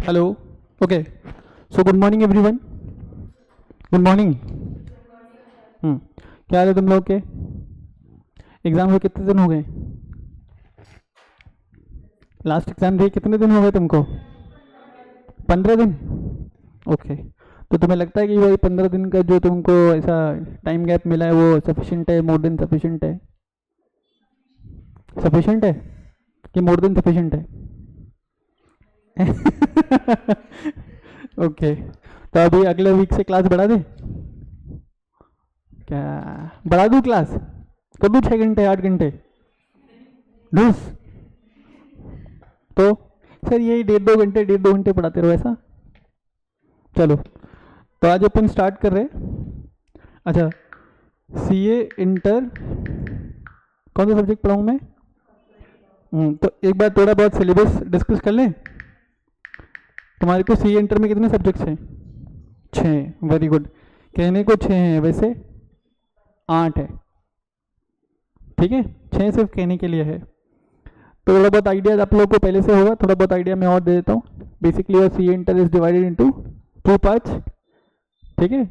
Hello. Okay. So good morning everyone. Good morning. क्या हाल है तुम लोग के? एग्जाम हुए कितने दिन हो गए? लास्ट एग्जाम दिए कितने दिन हो गए तुमको? 15 दिन. ओके. तो तुम्हें लगता है कि वही 15 दिन का जो तुमको ऐसा टाइम गैप मिला है वो सफिशिएंट है, मोर देन सफिशिएंट है? सफिशिएंट है कि मोर देन सफिशिएंट है? ओके. तो अभी अगले वीक से क्लास बढ़ा दे? क्या बढ़ा दूँ क्लास? कर दूँ 6 घंटे 8 घंटे? डूस. तो सर यही 1.5 2 घंटे पढ़ाते रहो ऐसा? चलो. तो आज अपन स्टार्ट कर रहे हैं. अच्छा. सीए इंटर कौन सा सब्जेक्ट पढ़ाऊँ मैं? तो एक बार थोड़ा बहुत सिलेबस डिस्कस कर लें. तुम्हारे को सीए इंटर में कितने सब्जेक्ट्स हैं? 6. Very good. कहने को 6 हैं, वैसे 8 है. ठीक है, 6 सिर्फ कहने के लिए है. तो थोड़ा बहुत आइडिया आप लोगों को पहले से होगा, थोड़ा बहुत आइडिया मैं और दे देता हूँ. Basically your CA inter is divided into 2 parts. ठीक है,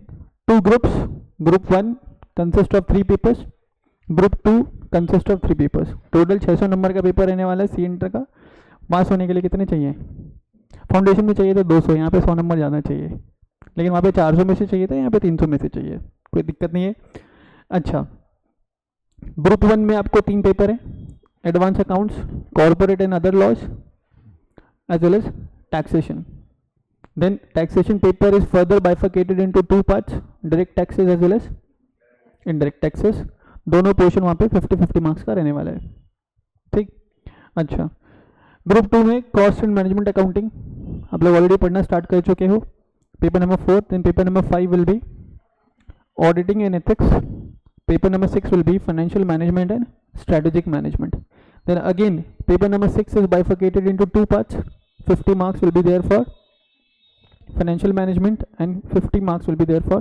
2 groups. Group 1 consist of 3 papers. Group 2 consist of 3 papers. Total 600 number का पेपर रहने वाला है सी इंटर का. पास होने के लिए कितने चाहिए? फाउंडेशन में चाहिए थे 200, यहाँ पे 100 नंबर जाना चाहिए. लेकिन वहाँ पे 400 में से चाहिए था, यहाँ पे 300 में से चाहिए. कोई दिक्कत नहीं है. अच्छा. ग्रुप 1 में आपको 3 पेपर है. Advance accounts, corporate and other laws, as well as taxation. Then taxation paper is further bifurcated into 2 parts, direct taxes as well as indirect taxes. दोनों पोर्शन वहाँ पे 50-50 मार्क्स का रहने वाला है. ठीक. अच्छा. ग्रुप 2 में कॉस्ट एंड मैनेजमेंट अकाउंटिंग आप लोग ऑलरेडी पढ़ना स्टार्ट कर चुके हो. Paper number 4. Then paper number 5 will be auditing and ethics. Paper number 6 will be financial management and strategic management. Then again paper number 6 is bifurcated into 2 parts. 50 marks will be there for financial management and 50 marks will be there for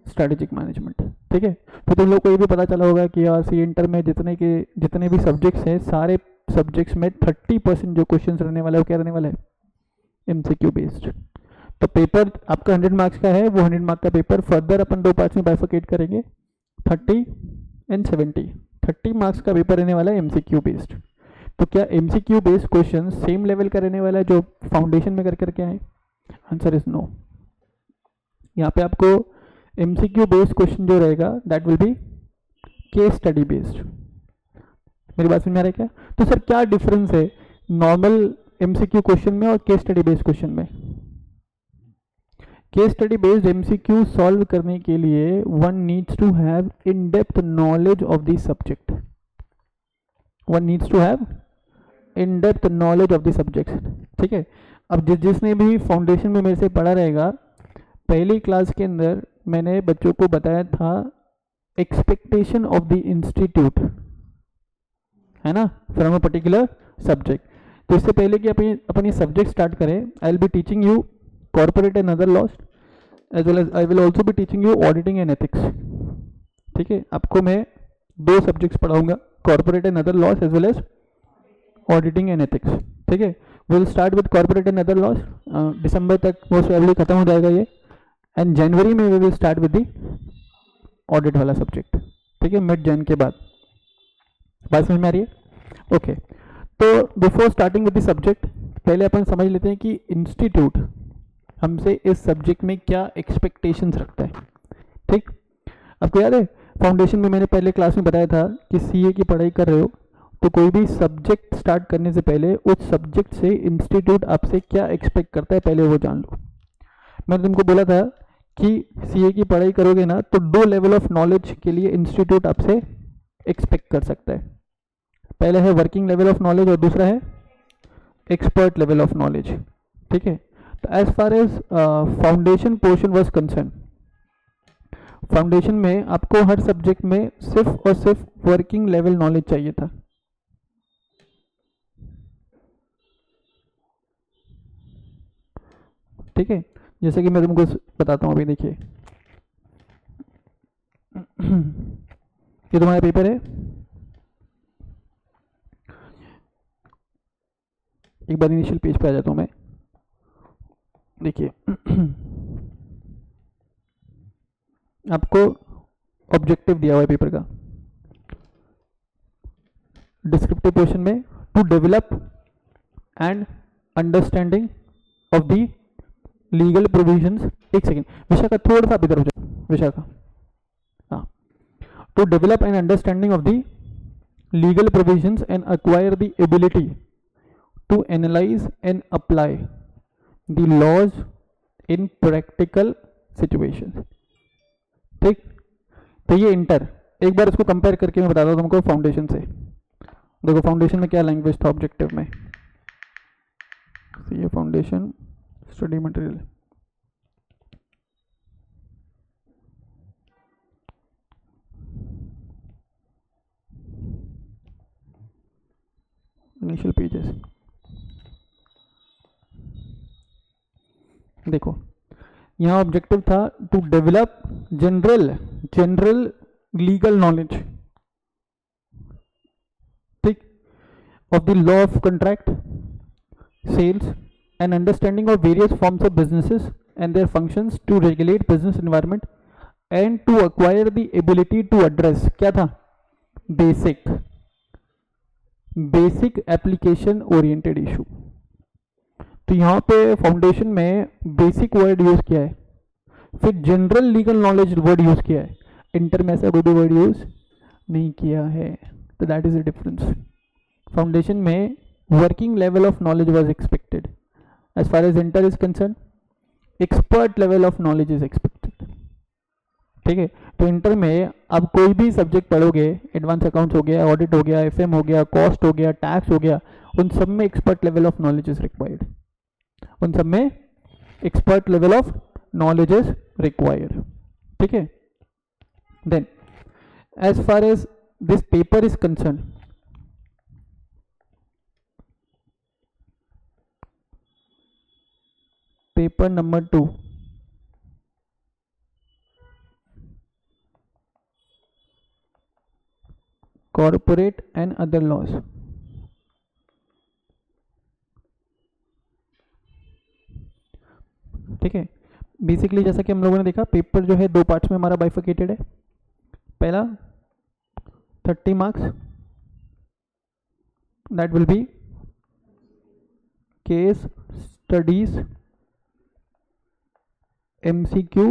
strategic management. ठीक है. तो तुम लोग को ये भी पता चला होगा कि यार सी इंटर में जितने भी सब्जेक्ट्स हैं, सारे सब्जेक्ट्स में 30% जो क्वेश्चन रहने वाला है वो क्या रहने वाला है? MCQ based. तो पेपर आपका 100 मार्क्स का है, वो 100 मार्क का पेपर फर्दर अपन 2 पार्ट्स में बाइफरकेट करेंगे, 30 एंड 70. 30 मार्क्स का पेपर रहने वाला है एमसीक्यू बेस्ड. तो क्या MCQ based question same level का रहने वाला है जो फाउंडेशन में करके आए? Answer is no. यहाँ पे आपको एमसीक्यू बेस्ड क्वेश्चन जो रहेगा that will be case study based. मेरी बात समझ में आ रहा है क्या? तो सर क्या डिफरेंस है नॉर्मल एमसीक्यू क्वेश्चन में और केस स्टडी बेस्ड क्वेश्चन में? Case study based MCQ solve करने के लिए one needs to have in depth knowledge of the subject. One needs to have in depth knowledge of the subject. ठीक है. अब जिसने भी फाउंडेशन में मेरे से पढ़ा रहेगा, पहली क्लास के अंदर मैंने बच्चों को बताया था एक्सपेक्टेशन ऑफ द इंस्टीट्यूट, है ना, फ्रॉम अ पर्टिकुलर सब्जेक्ट. तो इससे पहले कि अपनी सब्जेक्ट स्टार्ट करें, I will be teaching you corporate and other laws as well as I will also be teaching you auditing and ethics. ठीक है. आपको मैं 2 सब्जेक्ट्स पढ़ाऊंगा, corporate and other laws as well as auditing and ethics. ठीक है. Will start with corporate and other laws. दिसंबर तक most probably खत्म हो जाएगा ये, एंड जनवरी में we will start with the audit वाला सब्जेक्ट. ठीक है, मिड जन के बाद. बात समझ में आ रही है? ओके. तो before starting with the subject पहले अपन समझ लेते हैं कि इंस्टीट्यूट हमसे इस सब्जेक्ट में क्या एक्सपेक्टेशंस रखता है. ठीक. आपको याद है फाउंडेशन में मैंने पहले क्लास में बताया था कि सीए की पढ़ाई कर रहे हो तो कोई भी सब्जेक्ट स्टार्ट करने से पहले उस सब्जेक्ट से इंस्टीट्यूट आपसे क्या एक्सपेक्ट करता है पहले वो जान लो. मैंने तुमको बोला था कि सीए की पढ़ाई करोगे ना तो 2 लेवल ऑफ नॉलेज के लिए इंस्टीट्यूट आपसे एक्सपेक्ट कर सकता है. पहले है वर्किंग लेवल ऑफ नॉलेज और दूसरा है एक्सपर्ट लेवल ऑफ नॉलेज. ठीक है. तो as far as foundation portion was concern, foundation में आपको हर सब्जेक्ट में सिर्फ और सिर्फ वर्किंग लेवल नॉलेज चाहिए था. ठीक है. जैसे कि मैं तुमको बताता हूँ, अभी देखिए ये तुम्हारा पेपर है. एक बार इनिशियल पेज पे आ जाता हूँ मैं. देखिए आपको ऑब्जेक्टिव दिया हुआ है पेपर का डिस्क्रिप्टिव पोर्शन में, to develop and understanding of the legal provisions. एक सेकेंड विशाखा, थोड़ा सा इधर हो जाए विशाखा। हाँ, to develop and understanding of the legal provisions and acquire the ability to analyze and apply the laws in practical situations। ठीक, तो ये इंटर, एक बार इसको कंपेयर करके मैं बताता हूँ तुमको फाउंडेशन से। देखो फाउंडेशन में क्या लैंग्वेज था ऑब्जेक्टिव में, ये foundation study material, initial pages. देखो यहाँ ऑब्जेक्टिव था to develop general legal knowledge, ठीक, of the law of contract, sales and understanding of various forms of businesses and their functions to regulate business environment and to acquire the ability to address, क्या था, basic application oriented issue. तो यहाँ पे foundation में basic word use किया है, फिर general legal knowledge word use किया है, इंटर में ऐसा कोई भी वर्ड यूज नहीं किया है। तो that is the difference. Foundation में working level of knowledge was expected, as far as inter is concern expert level of knowledge is expected. ठीक है, तो इंटर में आप कोई भी सब्जेक्ट पढ़ोगे, एडवांस अकाउंट्स हो गया, ऑडिट हो गया, एफएम हो गया, कॉस्ट हो गया, टैक्स हो गया, उन सब में expert level of knowledge is required, उन सब में expert level of knowledge is required. ठीक है, then as far as this paper is concern, paper number 2, corporate and other laws. ठीक है, बेसिकली जैसा कि हम लोगों ने देखा पेपर जो है दो पार्ट्स में हमारा बाइफिकेटेड है। पहला 30 marks, that will be case studies MCQ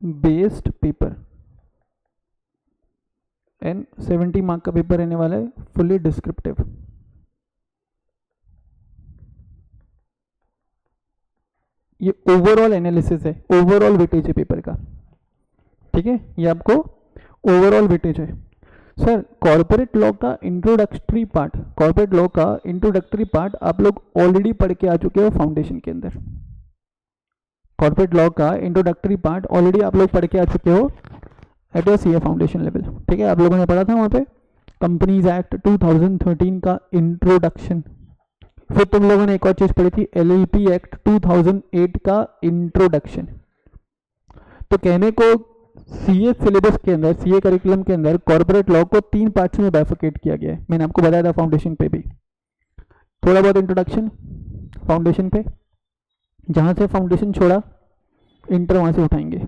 based paper, and 70 mark का पेपर रहने वाला है फुल्ली डिस्क्रिप्टिव। ये ओवरऑल एनालिसिस है, ओवरऑल वेटेज है पेपर का। ठीक है, ये आपको ओवरऑल वेटेज है। सर कॉर्पोरेट लॉ का इंट्रोडक्टरी पार्ट, कॉर्पोरेट लॉ का इंट्रोडक्टरी पार्ट आप लोग ऑलरेडी पढ़ के आ चुके हो फाउंडेशन के अंदर। कॉर्पोरेट लॉ का इंट्रोडक्टरी पार्ट ऑलरेडी आप लोग पढ़ के आ चुके हो at your CA foundation level. ठीक है, आप लोगों ने पढ़ा था वहाँ पे कंपनीज एक्ट 2013 का इंट्रोडक्शन। फिर तुम लोगों ने एक और चीज पढ़ी थी LLP एक्ट 2008 का इंट्रोडक्शन। तो कहने को सीए सिलेबस के अंदर, सीए करिकुलम के अंदर कॉर्पोरेट लॉ को 3 पार्ट्स में बाइफिकेट किया गया है। मैंने आपको बताया था फाउंडेशन पे भी, थोड़ा बहुत इंट्रोडक्शन फाउंडेशन पे, जहां से फाउंडेशन छोड़ा इंटर वहां से उठाएंगे,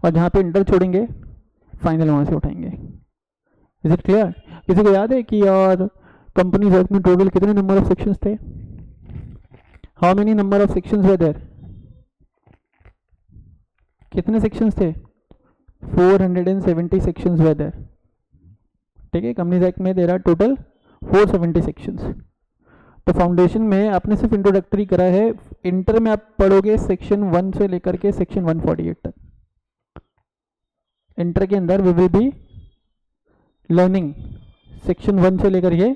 और जहां पे इंटर छोड़ेंगे फाइनल वहां से उठाएंगे। Is it clear? किसी को याद है कि यार कंपनीज एक्ट में टोटल कितने नंबर ऑफ सेक्शंस थे? How many number of sections were there? कितने सेक्शंस थे? 470 सेक्शंस वर देयर। ठीक है, कंपनीज एक्ट में देयर आर टोटल 470 सेक्शंस। तो फाउंडेशन में आपने सिर्फ इंट्रोडक्टरी करा है, इंटर में आप पढ़ोगे सेक्शन 1 से लेकर के सेक्शन 148 तक। इंटर के अंदर we will be learning section 1 से लेकर के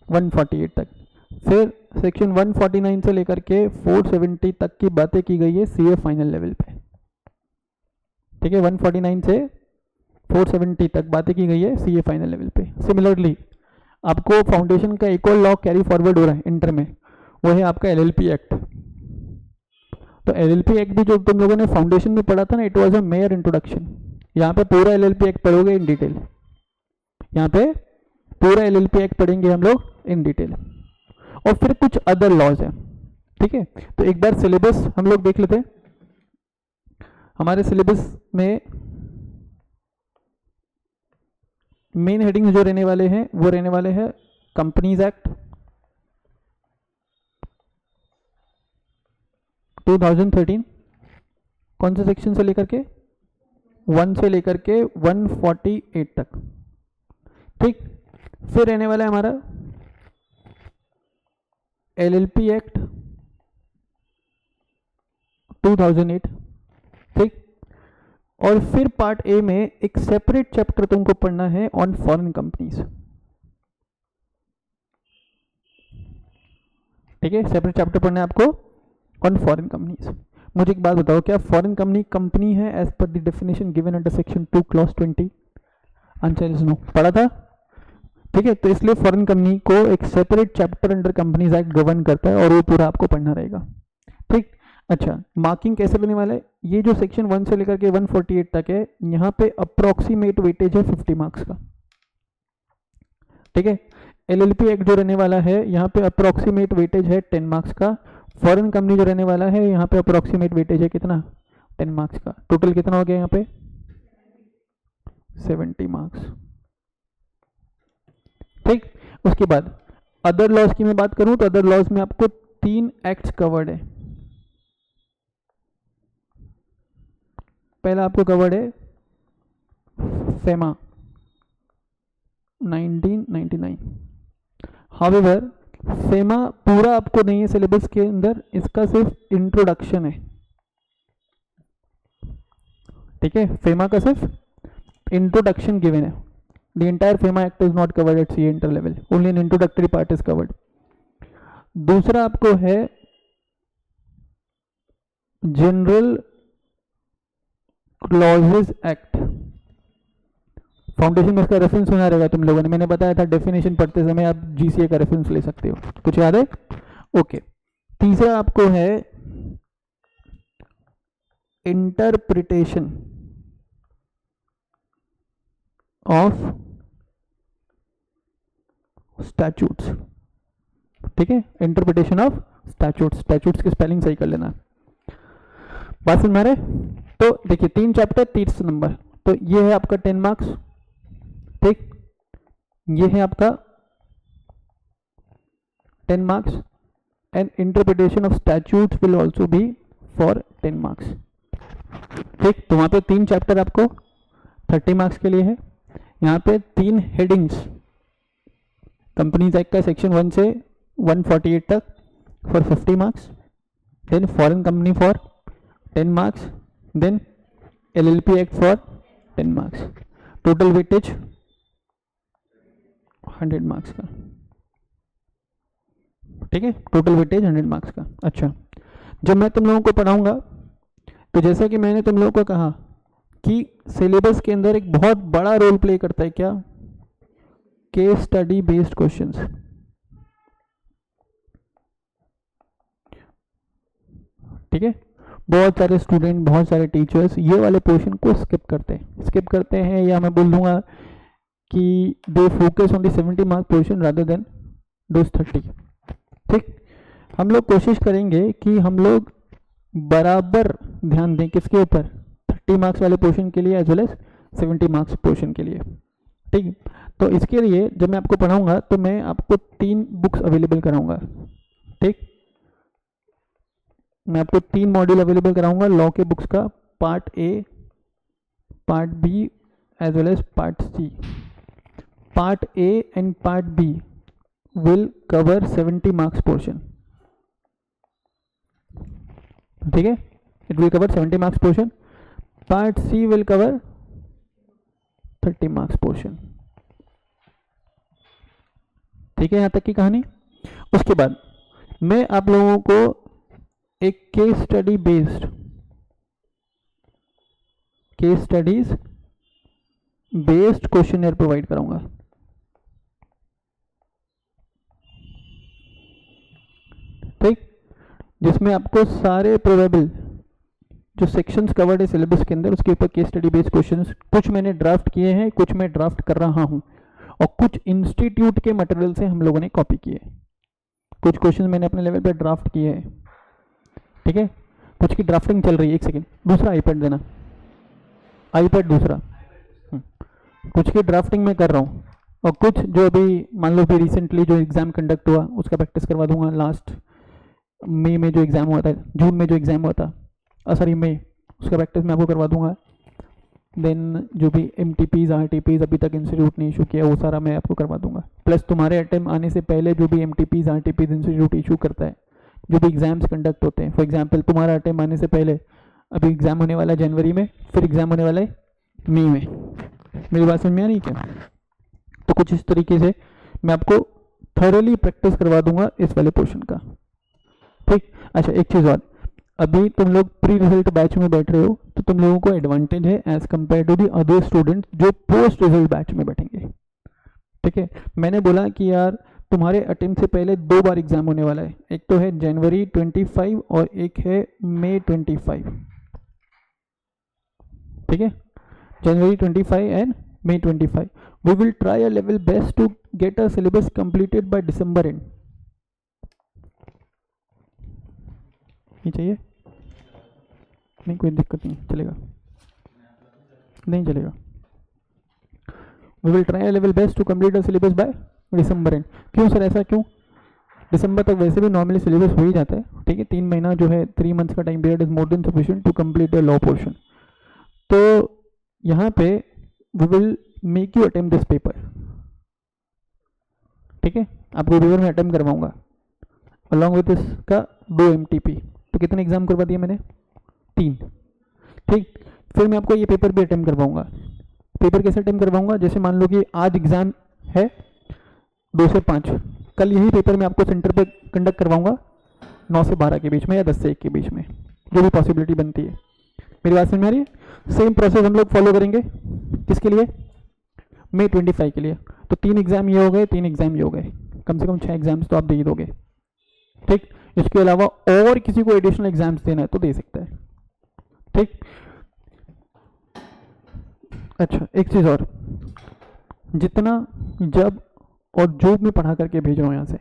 148 तक, फिर सेक्शन 149 से लेकर के 470 तक की बातें की गई है सीए फाइनल लेवल पे। ठीक है, 149 से 470 तक बातें की गई है सीए फाइनल लेवल पे। सिमिलरली आपको फाउंडेशन का एक और लॉ कैरी फॉरवर्ड हो रहा है इंटर में, वो है आपका LLP एक्ट। तो LLP एक्ट भी जो तुम लोगों ने फाउंडेशन में पढ़ा था ना, it was a mayor introduction. यहाँ पे पूरा LLP एक्ट पढ़ोगे इन डिटेल, यहाँ पे पूरा LLP एक्ट पढ़ेंगे हम लोग इन डिटेल, और फिर कुछ अदर लॉज हैं। ठीक है, तो एक बार सिलेबस हम लोग देख लेते हैं। हमारे सिलेबस में मेन हेडिंग जो रहने वाले हैं वो रहने वाले हैं कंपनीज एक्ट 2013, कौन से सेक्शन से लेकर के 1 से लेकर के 148 तक, ठीक। फिर रहने वाला है हमारा LLP एक्ट 2008, ठीक। और फिर पार्ट ए में एक सेपरेट चैप्टर तुमको पढ़ना है ऑन फॉरेन कंपनीज, ठीक है, सेपरेट चैप्टर पढ़ना है आपको ऑन फॉरेन कंपनीज। मुझे एक बात बताओ, क्या फॉरेन कंपनी है as per the definition given under section 2 clause 20? Answer is no. पढ़ा था, ठीक है। तो इसलिए फॉरेन कंपनी को एक separate chapter under companies act govern करता है और वो पूरा आपको पढ़ना रहेगा, ठीक। अच्छा, मार्किंग कैसे लेने वाला है? ये जो सेक्शन 1 से लेकर के 148 तक है, यहाँ पे अप्रोक्सीमेट वेटेज है 50 मार्क्स का, ठीक है। LLP एक्ट जो रहने वाला है यहाँ पे अप्रोक्सीमेट वेटेज है 10 मार्क्स का। फॉरेन कंपनी जो रहने वाला है यहाँ पे अप्रोक्सीमेट वेटेज है कितना? 10 मार्क्स का। टोटल कितना हो गया यहाँ पे? 70 मार्क्स, ठीक। उसके बाद अदर लॉज की मैं बात करूं तो अदर लॉज में आपको 3 एक्ट्स कवर्ड है। पहला आपको कवर्ड है फेमा 1999। हाउएवर फेमा पूरा आपको नहीं है सिलेबस के अंदर, इसका सिर्फ इंट्रोडक्शन है, ठीक है। फेमा का सिर्फ इंट्रोडक्शन गिवन है। The entire FEMA Act is not covered at CA inter level. Only an introductory part is covered. दूसरा आपको है जनरल क्लॉजेज एक्ट। फाउंडेशन में इसका रेफरेंस सुना रहेगा तुम लोगों ने, मैंने बताया था डेफिनेशन पढ़ते समय आप GCA का रेफरेंस ले सकते हो। कुछ याद है? ओके। तीसरा आपको है इंटरप्रिटेशन ऑफ स्टैट्यूट्स, ठीक है। इंटरप्रिटेशन ऑफ स्टैट्यूट्स, स्टैट्यूट्स की स्पेलिंग सही कर लेना। बात समझ में आ रहा है? तो देखिए 3 चैप्टर 30 नंबर, तो ये है आपका 10 मार्क्स, ठीक। ये है आपका 10 marks and interpretation of statutes will also be for 10 marks, ठीक। तो वहां पे 3 चैप्टर आपको 30 मार्क्स के लिए है। यहाँ पे 3 हेडिंग्स कंपनीज एक्ट का सेक्शन 1 से 148 तक for 50 marks, then foreign company for 10 marks, then LLP act for 10 marks. Total weightage 100 marks का, ठीक है। टोटल वेटेज 100 मार्क्स का। अच्छा, जब मैं तुम लोगों को पढ़ाऊंगा तो जैसा कि मैंने तुम लोगों को कहा कि सिलेबस के अंदर एक बहुत बड़ा रोल प्ले करता है क्या? केस स्टडी बेस्ड क्वेश्चंस, ठीक है। बहुत सारे स्टूडेंट, बहुत सारे टीचर्स ये वाले पोर्शन को स्किप करते हैं, या मैं बोल दूंगा कि they focus on the 70 mark portion rather than those 30, ठीक। हम लोग कोशिश करेंगे कि हम लोग बराबर ध्यान दें किसके ऊपर? 30 मार्क्स वाले पोर्शन के लिए as well as 70 marks portion के लिए, ठीक। तो इसके लिए जब मैं आपको पढ़ाऊंगा तो मैं आपको 3 बुक्स अवेलेबल कराऊंगा, ठीक। मैं आपको 3 मॉड्यूल अवेलेबल कराऊंगा लॉ के बुक्स का, part A, part B as well as part C. Part A and part B will cover 70 marks portion, ठीक है। It will cover 70 marks portion. Part C will cover 30 marks portion, ठीक है। यहां तक की कहानी। उसके बाद मैं आप लोगों को एक case studies based questionnaire provide कराऊंगा, ठीक। जिसमें आपको सारे प्रोबेबल जो सेक्शंस कवर्ड है सिलेबस के अंदर उसके ऊपर केस स्टडी बेस्ड क्वेश्चंस कुछ मैंने ड्राफ्ट किए हैं, कुछ मैं ड्राफ्ट कर रहा हूं, और कुछ इंस्टीट्यूट के मटेरियल से हम लोगों ने कॉपी किए। कुछ क्वेश्चन मैंने अपने लेवल पे ड्राफ्ट किए हैं, ठीक है, कुछ की ड्राफ्टिंग चल रही है, एक सेकेंड, दूसरा आईपैड देना, आईपैड दूसरा, कुछ की ड्राफ्टिंग में कर रहा हूँ, और कुछ जो अभी मान लो कि रिसेंटली जो एग्ज़ाम कंडक्ट हुआ उसका प्रैक्टिस करवा दूंगा, लास्ट मई में जो एग्ज़ाम हुआ था, जून में जो एग्ज़ाम हुआ था, सॉरी मई, उसका प्रैक्टिस मैं आपको करवा दूंगा। देन जो भी MTPs RTPs अभी तक इंस्टीट्यूट ने इशू किया वो सारा मैं आपको करवा दूंगा, प्लस तुम्हारे अटेम्प्ट आने से पहले जो भी MTPs RTPs इंस्टीट्यूट इशू करता है, जो भी एग्जाम्स कंडक्ट होते हैं, फॉर एग्जांपल तुम्हारा अटेम्प्ट आने से पहले अभी एग्ज़ाम होने वाला है जनवरी में, फिर एग्ज़ाम होने वाला है मई में, मेरी बात समझ में आ रही है क्या? तो कुछ इस तरीके से मैं आपको थॉरली प्रैक्टिस करवा दूंगा इस वाले पोर्शन का, ठीक। अच्छा एक चीज़ और, अभी तुम लोग प्री रिजल्ट बैच में बैठ रहे हो तो तुम लोगों को एडवांटेज है as compare to the other student जो पोस्ट रिजल्ट बैच में बैठेंगे, ठीक है। मैंने बोला कि यार तुम्हारे अटेम्प्ट से पहले 2 बार एग्जाम होने वाला है, एक तो है जनवरी 25 और एक है मई 25, ठीक है, जनवरी 25 and May 25. We will try our level best to get our syllabus completed by December end. ये चाहिए? नहीं कोई दिक्कत नहीं, चलेगा, नहीं चलेगा। We will try our level best to complete our syllabus by December end. क्यों सर ऐसा क्यों? दिसंबर तक वैसे भी नॉर्मली सिलेबस हो ही जाता है, ठीक है, 3 महीना जो है 3 मंथ्स का time period is more than sufficient to complete the law portion. तो यहाँ पे we will make you attempt this paper, ठीक है, आपको पेपर में अटेम्प्ट करवाऊंगा अलॉन्ग विद इसका 2 MTP। तो कितने एग्जाम करवा दिए मैंने? 3, ठीक। फिर मैं आपको ये पेपर भी अटेम्प्ट करवाऊंगा। पेपर कैसे अटेम्प्ट करवाऊंगा? जैसे मान लो कि आज एग्जाम है 2 से 5, कल यही पेपर मैं आपको सेंटर पे कंडक्ट करवाऊंगा 9 से 12 के बीच में या 10 से 1 के बीच में, जो भी पॉसिबिलिटी बनती है। मेरी बात समझ में आ रही है? सेम प्रोसेस हम लोग फॉलो करेंगे, किसके लिए? May 25 के लिए। तो 3 एग्जाम ये हो गए, 3 एग्जाम ये हो गए, कम से कम 6 एग्जाम्स तो आप दे ही दोगे, ठीक। इसके अलावा और किसी को एडिशनल एग्जाम्स देना है तो दे सकता है, ठीक। अच्छा एक चीज और, जितना जब और जो भी पढ़ा करके भेज रहा हूँ यहाँ से,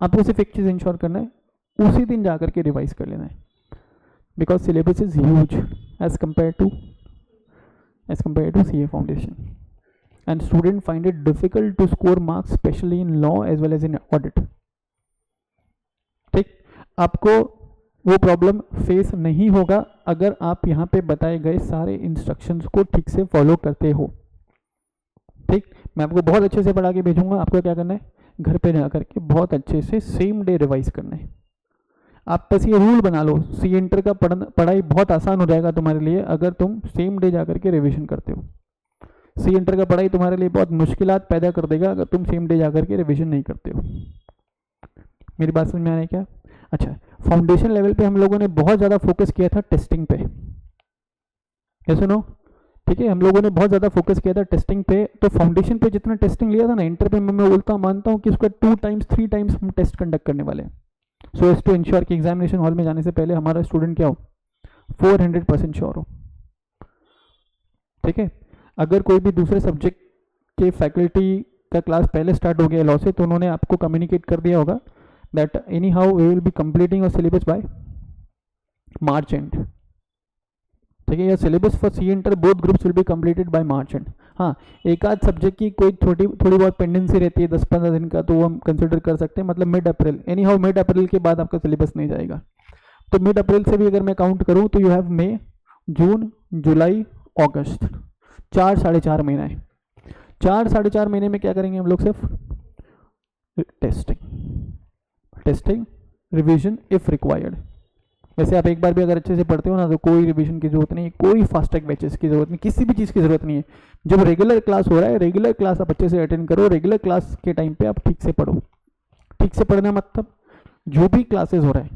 आपको सिर्फ एक चीज इंश्योर करना है, उसी दिन जा करके रिवाइज कर लेना है, because syllabus is huge as compare to CA foundation, and student find it difficult to score marks especially in law as well as in audit, ठीक। आपको वो प्रॉब्लम फेस नहीं होगा अगर आप यहाँ पे बताए गए सारे इंस्ट्रक्शंस को ठीक से फॉलो करते हो, ठीक। मैं आपको बहुत अच्छे से पढ़ा के भेजूंगा, आपको क्या करना है, घर पे जा करके बहुत अच्छे से सेम डे रिवाइज करना है। आप बस ये रूल बना लो, सी इंटर का पढ़ाई बहुत आसान हो जाएगा तुम्हारे लिए अगर तुम सेम डे जा करके रिविजन करते हो। सी इंटर का पढ़ाई तुम्हारे लिए बहुत मुश्किलात पैदा कर देगा अगर तुम सेम डे जाकर के रिवीजन नहीं करते हो। मेरी बात समझ में आ रही है क्या? अच्छा, फाउंडेशन लेवल पे हम लोगों ने बहुत ज़्यादा फोकस किया था टेस्टिंग पे, ये सुनो, ठीक है, हम लोगों ने बहुत ज़्यादा फोकस किया था टेस्टिंग पे। तो फाउंडेशन पे जितना टेस्टिंग लिया था ना, इंटर पे मैं बोलता मानता हूँ कि उसका 2 टाइम्स 3 टाइम्स हम टेस्ट कंडक्ट करने वाले हैं, सो एज टू इंश्योर कि एग्जामिनेशन हॉल में जाने से पहले हमारा स्टूडेंट क्या हो, 400% श्योर हो, ठीक है। अगर कोई भी दूसरे सब्जेक्ट के फैकल्टी का क्लास पहले स्टार्ट हो गया लॉ से, तो उन्होंने आपको कम्युनिकेट कर दिया होगा that anyhow we will be completing your syllabus by March end, ठीक है। Your syllabus for C inter both groups will be completed by March end. हाँ, एक आध सब्जेक्ट की कोई थोड़ी बहुत पेंडेंसी रहती है 10-15 दिन का, तो वो हम कंसिडर कर सकते हैं, मतलब mid April, anyhow mid April के बाद आपका सिलेबस नहीं जाएगा। तो मिड अप्रैल से भी अगर मैं काउंट करूँ तो यू हैव मई, जून, जुलाई, अगस्त, 4-4.5 महीना है। 4-4.5 महीने में क्या करेंगे हम लोग? सिर्फ टेस्टिंग, रिवीजन इफ रिक्वायर्ड। वैसे आप एक बार भी अगर अच्छे से पढ़ते हो ना तो कोई रिवीजन की जरूरत नहीं, कोई फास्ट ट्रैक बैचेस की जरूरत नहीं, किसी भी चीज़ की जरूरत नहीं है। जब रेगुलर क्लास हो रहा है, रेगुलर क्लास आप अच्छे से अटेंड करो, रेगुलर क्लास के टाइम पे आप ठीक से पढ़ो। ठीक से पढ़ना मतलब जो भी क्लासेस हो रहा है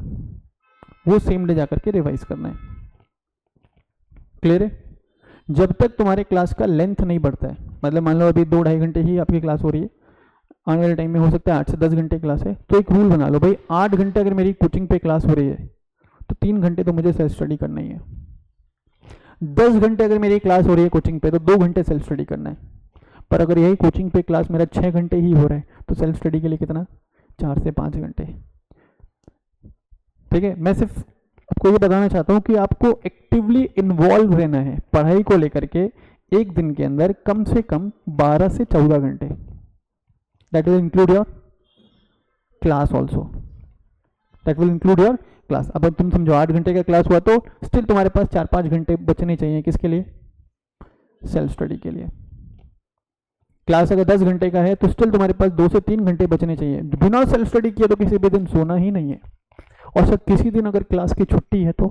वो सेम डे जाकर के रिवाइज करना है, क्लियर है? जब तक तुम्हारे क्लास का लेंथ नहीं बढ़ता है, मतलब मान लो अभी 2-2.5 घंटे ही आपकी क्लास हो रही है, आने वाले टाइम में हो सकता है 8 से 10 घंटे क्लास है, तो एक रूल बना लो भाई, 8 घंटे अगर मेरी कोचिंग पे क्लास हो रही है तो 3 घंटे तो मुझे सेल्फ स्टडी करना ही है। 10 घंटे अगर मेरी क्लास हो रही है कोचिंग पे तो 2 घंटे सेल्फ स्टडी करना है। पर अगर यही कोचिंग पे क्लास मेरा 6 घंटे ही हो रहा है तो सेल्फ स्टडी के लिए कितना? 4 से 5 घंटे, ठीक है। मैं सिर्फ आपको ये बताना चाहता हूँ कि आपको एक्टिवली इन्वॉल्व रहना है पढ़ाई को लेकर के एक दिन के अंदर कम से कम 12 से 14 घंटे। That will include your class also, that will include your class. अब तुम समझो 8 घंटे का क्लास हुआ तो स्टिल तुम्हारे पास 4-5 घंटे बचने चाहिए किसके लिए? सेल्फ स्टडी के लिए। क्लास अगर 10 घंटे का है तो स्टिल तुम्हारे पास 2 से 3 घंटे बचने चाहिए। बिना सेल्फ स्टडी किए तो किसी भी दिन सोना ही नहीं है। और सर किसी दिन अगर क्लास की छुट्टी है तो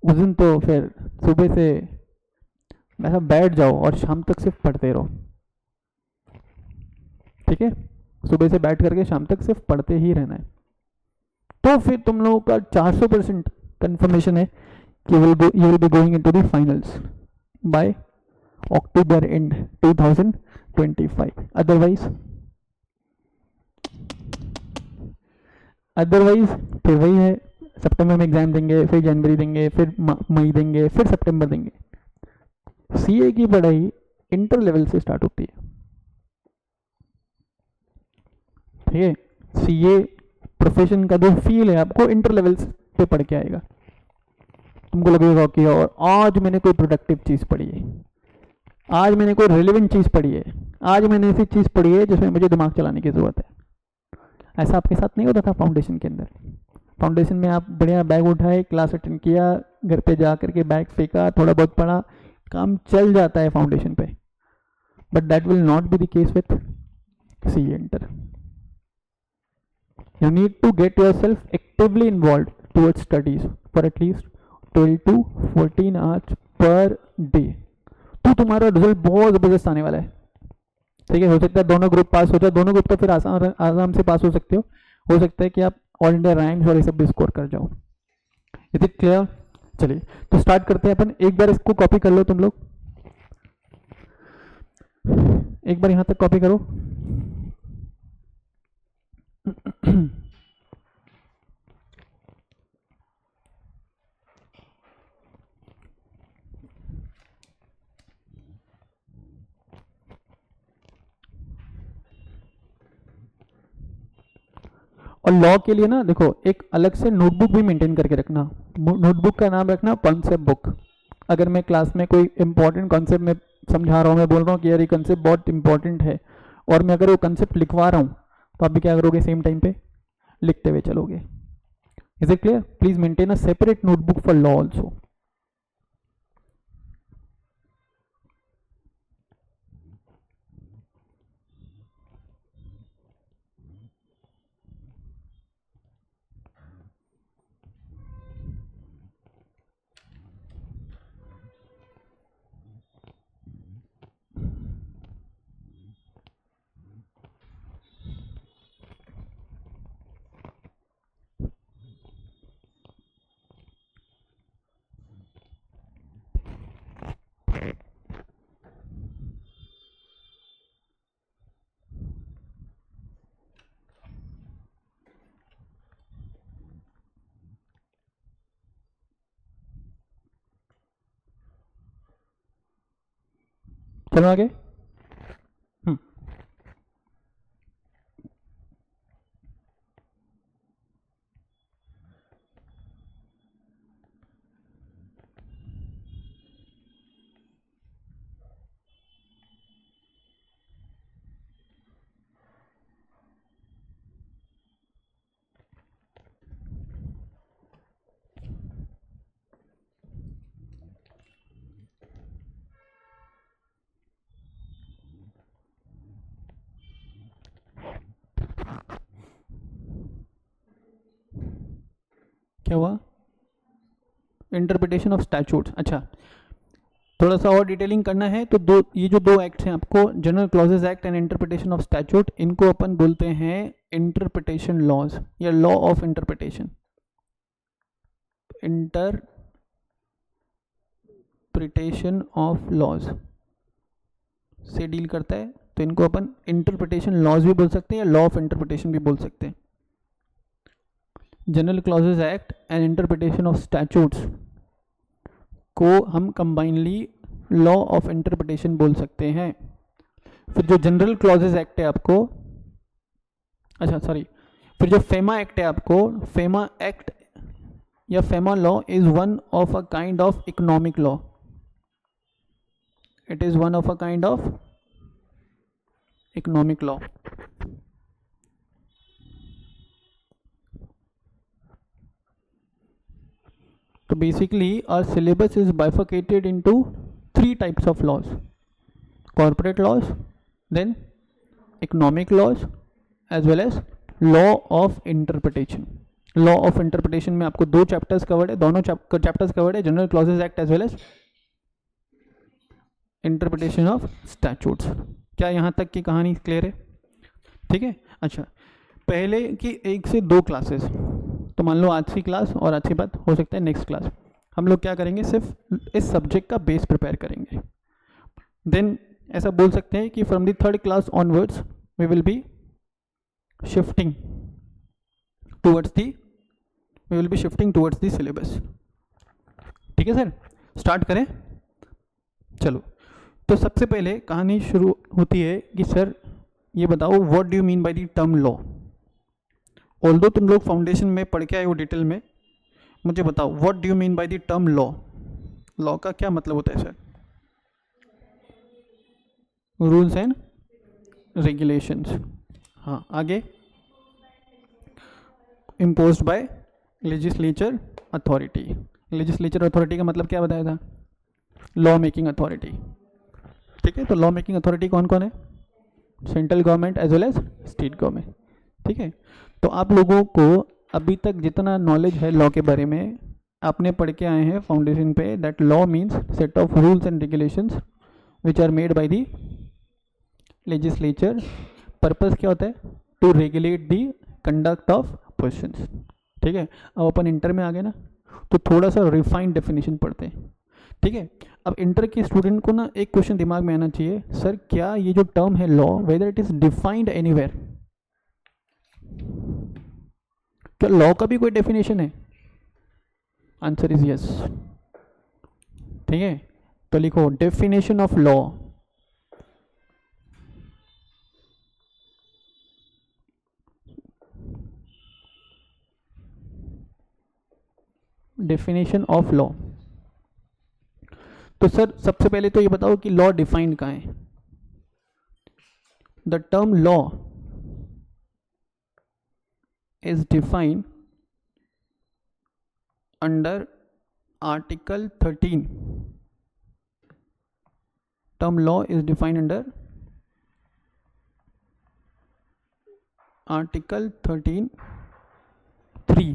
उस दिन तो फिर सुबह से ऐसा बैठ जाओ और शाम तक सिर्फ पढ़ते रहो, ठीक है? सुबह से बैठ करके शाम तक सिर्फ पढ़ते ही रहना है। तो फिर तुम लोगों का 400% कंफर्मेशन है कि you will be going into the finals by October end 2025। Otherwise फिर वही है, सितंबर में एग्जाम देंगे, फिर जनवरी देंगे, फिर मई देंगे, फिर सितंबर देंगे। सीए की पढ़ाई इंटर लेवल से स्टार्ट होती है, ठीक है? सीए प्रोफेशन का जो फील है आपको इंटर लेवल पे पढ़ के आएगा। तुमको लगेगा कि और आज मैंने कोई प्रोडक्टिव चीज़ पढ़ी है, आज मैंने कोई रिलेवेंट चीज़ पढ़ी है, आज मैंने ऐसी चीज़ पढ़ी है जिसमें मुझे दिमाग चलाने की ज़रूरत है। ऐसा आपके साथ नहीं होता था फाउंडेशन के अंदर? फाउंडेशन में आप बढ़िया बैग उठाए, क्लास अटेंड किया, घर पे जा करके बैग फेंका, थोड़ा बहुत पढ़ा, काम चल जाता है फाउंडेशन पे। But that will not be the case with CA inter. You need to get yourself actively involved towards studies for at least 12 to 14 hours per day। तो तुम्हारा रिजल्ट बहुत ज़बरदस्त आने वाला है, ठीक है? हो सकता है दोनों ग्रुप पास हो जाए, दोनों ग्रुप तो फिर आराम से पास हो सकते हो सकता है कि आप ऑल इंडिया रैंक और ये सब भी स्कोर कर जाओ। Is it clear? चलिए तो स्टार्ट करते हैं अपन। एक बार इसको कॉपी कर लो तुम लोग, एक बार यहाँ तक कॉपी करो। और लॉ के लिए ना देखो एक अलग से नोटबुक भी मेंटेन करके रखना। नोटबुक का नाम रखना कॉन्सेप्ट बुक। अगर मैं क्लास में कोई इंपॉर्टेंट कॉन्सेप्ट में समझा रहा हूँ, मैं बोल रहा हूँ कि यार ये कॉन्सेप्ट बहुत इंपॉर्टेंट है, और मैं अगर वो कॉन्सेप्ट लिखवा रहा हूँ तो आप भी क्या करोगे? सेम टाइम पे लिखते हुए चलोगे। Is it clear? Please maintain a separate notebook for law also. चलो आगे। क्या हुआ? Interpretation of statutes. अच्छा, थोड़ा सा और डिटेलिंग करना है तो ये जो दो एक्ट हैं आपको, general clauses act and interpretation of statute, इनको अपन बोलते हैं इंटरप्रिटेशन लॉज या law of interpretation. Interpretation of laws से डील करता है, तो इनको अपन इंटरप्रिटेशन लॉज भी बोल सकते हैं या लॉ ऑफ इंटरप्रिटेशन भी बोल सकते हैं। General clauses act and interpretation of statutes को हम कंबाइनली लॉ ऑफ इंटरप्रिटेशन बोल सकते हैं। फिर जो जनरल क्लॉजेज एक्ट है आपको, अच्छा सॉरी, फिर जो फेमा एक्ट है आपको, फेमा एक्ट या FEMA law is one of a kind of economic law. It is one of a kind of economic law. तो basically our syllabus is bifurcated into 3 types of laws: corporate laws, then economic laws, as well as law of interpretation. Law of interpretation में आपको 2 chapters covered है, दोनों chapters covered है, general clauses act as well as interpretation of statutes. क्या यहाँ तक की कहानी क्लियर है? ठीक है. अच्छा, पहले की 1 से 2 क्लासेस, तो मान लो आज की क्लास और अच्छी बात हो सकता है नेक्स्ट क्लास, हम लोग क्या करेंगे, सिर्फ इस सब्जेक्ट का बेस प्रिपेयर करेंगे. देन ऐसा बोल सकते हैं कि from the 3rd class onwards we will be shifting towards the syllabus. ठीक है सर, स्टार्ट करें. चलो, तो सबसे पहले कहानी शुरू होती है कि सर ये बताओ what do you mean by the term law. Although तुम लोग फाउंडेशन में पढ़ के आए हो डिटेल में, मुझे बताओ what do you mean by the term law. Law का क्या मतलब होता है सर? Rules and regulations. हाँ, आगे imposed by legislature authority. Legislature authority का मतलब क्या बताया था? Law making authority. ठीक है, तो लॉ मेकिंग अथॉरिटी कौन कौन है? Central government as well as state government. ठीक है, तो आप लोगों को अभी तक जितना नॉलेज है लॉ के बारे में आपने पढ़ के आए हैं फाउंडेशन पे, that law means set of rules and regulations which are made by the legislature. Purpose क्या होता है? To regulate the conduct of persons. ठीक है, अब अपन इंटर में आ गए ना, तो थोड़ा सा रिफाइंड डेफिनेशन पढ़ते हैं. ठीक है, अब इंटर के स्टूडेंट को ना एक क्वेश्चन दिमाग में आना चाहिए, सर क्या ये जो टर्म है law, whether it is defined anywhere. क्या लॉ का भी कोई डेफिनेशन है? Answer is yes. ठीक है, तो लिखो definition of law. Definition of law. तो सर सबसे पहले तो ये बताओ कि लॉ डिफाइंड कहाँ है? The term law is defined under Article 13. Term law is defined under Article 13(3)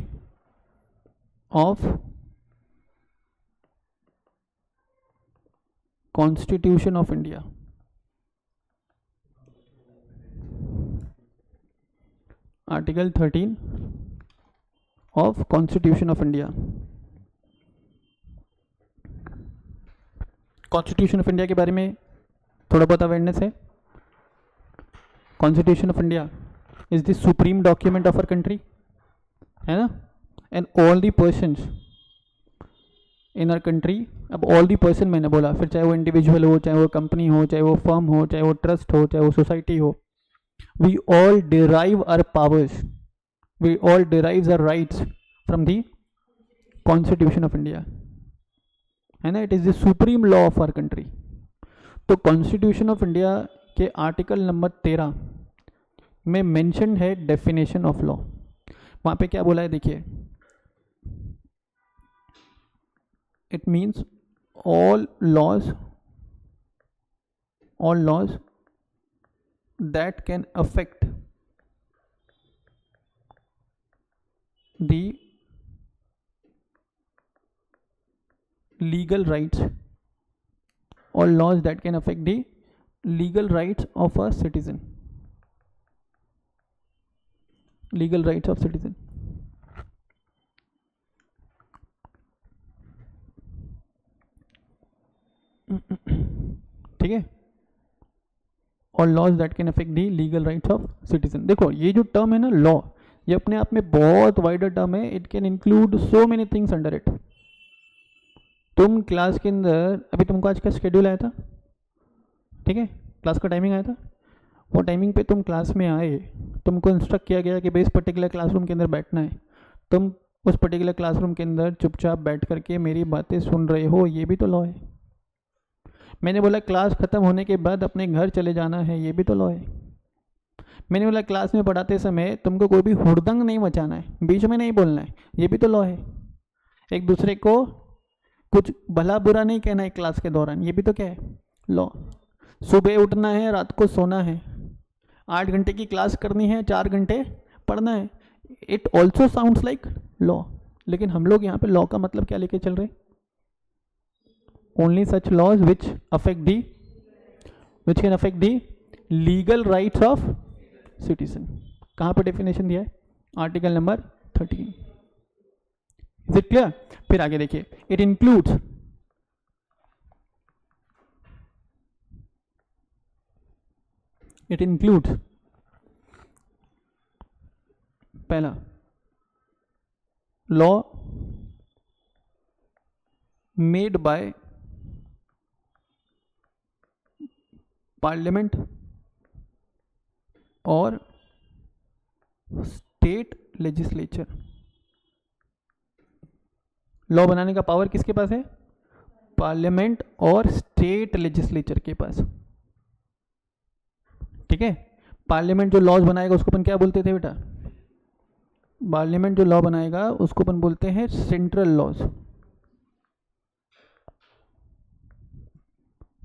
of Constitution of India. Article 13 of constitution of India. Constitution of India के बारे में थोड़ा बहुत अवेयरनेस है. Constitution of India is the supreme document of our country, है ना, and all the persons in our country. अब all the person मैंने बोला, फिर चाहे वो इंडिविजुअल हो, चाहे वो कंपनी हो, चाहे वो फर्म हो, चाहे वो ट्रस्ट हो, चाहे वो सोसाइटी हो, we all derive our powers, we all derive our rights from the Constitution of India, है ना. It is the supreme law of our country. तो कॉन्स्टिट्यूशन ऑफ इंडिया के आर्टिकल नंबर 13 में मेंशन है डेफिनेशन ऑफ लॉ. वहां पे क्या बोला है देखिए, it means all laws that can affect the legal rights, all laws that can affect the legal rights of a citizen, legal rights of citizen. ठीक है, और laws that can affect the legal rights of citizen. देखो ये जो term है ना law, ये अपने आप में बहुत वाइडर टर्म है. It can include so many things under it. तुम क्लास के अंदर, अभी तुमको आज का शेड्यूल आया था, ठीक है, क्लास का टाइमिंग आया था, वो टाइमिंग पे तुम क्लास में आए, तुमको इंस्ट्रक्ट किया गया कि भाई इस पर्टिकुलर क्लासरूम के अंदर बैठना है. तुम उस पर्टिकुलर क्लासरूम के अंदर चुपचाप बैठ करके मेरी बातें सुन रहे हो, ये भी तो लॉ है। मैंने बोला क्लास ख़त्म होने के बाद अपने घर चले जाना है, ये भी तो लॉ है। मैंने बोला क्लास में पढ़ाते समय तुमको कोई भी हुड़दंग नहीं मचाना है, बीच में नहीं बोलना है, ये भी तो लॉ है। एक दूसरे को कुछ भला बुरा नहीं कहना है क्लास के दौरान, ये भी तो क्या है, लॉ। सुबह उठना है, रात को सोना है, 8 घंटे की क्लास करनी है, 4 घंटे पढ़ना है, it also sounds like law. लेकिन हम लोग यहाँ पे लॉ का मतलब क्या लेके चल रहे, only such laws which can affect the legal rights of citizen. कहाँ पर डेफिनेशन दिया है, article number 13। Is it clear? फिर आगे देखिए, इट इंक्लूड्स पहला लॉ मेड बाय पार्लियामेंट और स्टेट लेजिस्लेचर। लॉ बनाने का पावर किसके पास है, पार्लियामेंट और स्टेट लेजिस्लेचर के पास। ठीक है, पार्लियामेंट जो लॉज बनाएगा उसको अपन क्या बोलते थे बेटा, पार्लियामेंट जो लॉ बनाएगा उसको अपन बोलते हैं सेंट्रल लॉज।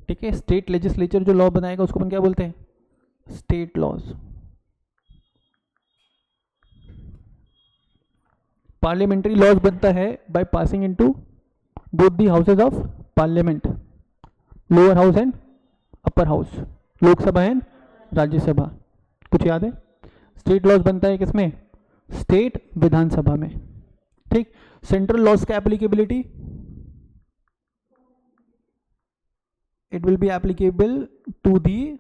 ठीक है, स्टेट लेजिस्लेचर जो लॉ बनाएगा उसको अपन क्या बोलते हैं, स्टेट लॉज। पार्लियामेंट्री लॉज बनता है by passing into both the houses of parliament, lower house and upper house, Lok Sabha and Rajya Sabha. कुछ याद है? स्टेट लॉज बनता है किसमें, स्टेट विधानसभा में। ठीक, सेंट्रल लॉज का applicability, it will be applicable to the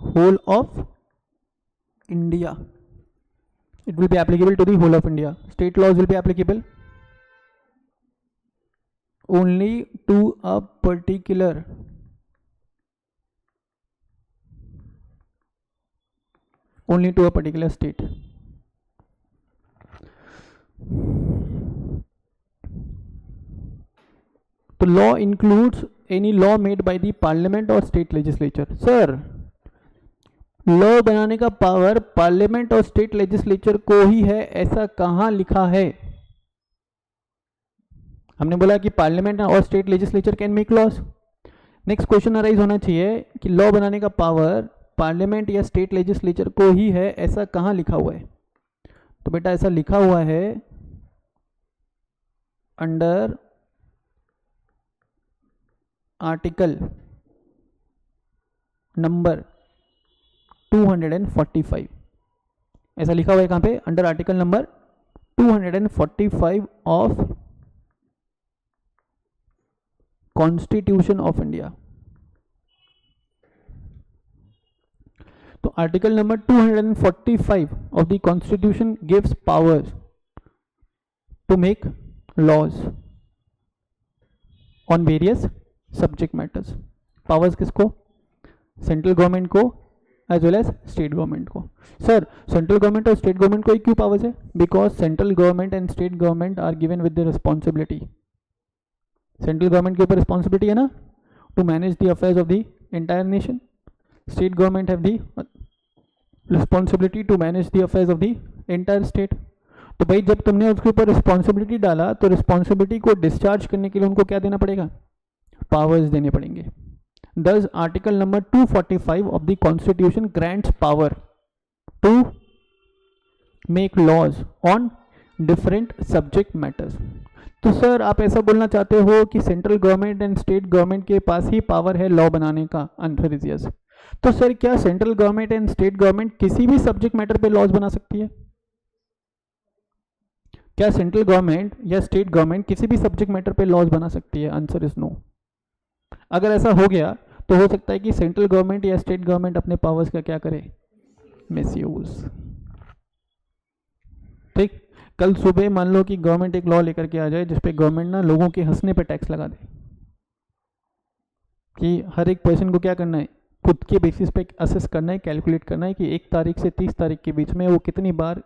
whole of India. It will be applicable to the whole of India. State laws will be applicable only to a particular state. तो law includes any law made by the parliament और state legislature. Sir, law बनाने का power parliament और state legislature को ही है, ऐसा कहां लिखा है? हमने बोला कि पार्लियामेंट और state legislature can make laws. Next question arise होना चाहिए कि लॉ बनाने का पावर पार्लियामेंट या स्टेट लेजिस्लेचर को ही है, ऐसा कहां लिखा हुआ है? तो बेटा ऐसा लिखा हुआ है अंडर आर्टिकल नंबर 245। ऐसा लिखा हुआ है कहां पे, under article number 245 of constitution of India. तो article number 245 of the constitution gives powers to make laws on various subject matters. Powers किसको, सेंट्रल गवर्नमेंट को as well as state government को। सर, सेंट्रल गवर्नमेंट और state government को ही क्यों powers है? Because central government and state government are given with the responsibility. Central government के ऊपर रिस्पॉन्सिबिलिटी है ना, to manage the affairs of the entire nation. State government have the responsibility to manage the affairs of the entire state. तो भाई जब तुमने उसके ऊपर रिस्पॉन्सिबिलिटी डाला तो रिस्पॉन्सिबिलिटी को डिस्चार्ज करने के लिए उनको क्या देना पड़ेगा, पावर्स देने पड़ेंगे। Thus article number 245 of the constitution grants power to make laws on different subject matters. तो सर आप ऐसा बोलना चाहते हो कि central government and state government के पास ही पावर है लॉ बनाने का? Answer is yes. तो सर क्या central government and state government किसी भी सब्जेक्ट मैटर पे लॉज बना सकती है? क्या सेंट्रल गवर्नमेंट या स्टेट गवर्नमेंट किसी भी सब्जेक्ट मैटर पे लॉज बना सकती है? Answer is no. अगर ऐसा हो गया तो हो सकता है कि सेंट्रल गवर्नमेंट या स्टेट गवर्नमेंट अपने पावर्स का क्या करे, मिसयूज। ठीक, कल सुबह मान लो कि गवर्नमेंट एक लॉ लेकर के आ जाए जिसपे गवर्नमेंट ना लोगों के हंसने पे टैक्स लगा दे कि हर एक पर्सन को क्या करना है, खुद के बेसिस पे असेस करना है, कैलकुलेट करना है कि 1 तारीख से 30 तारीख के बीच में वो कितनी बार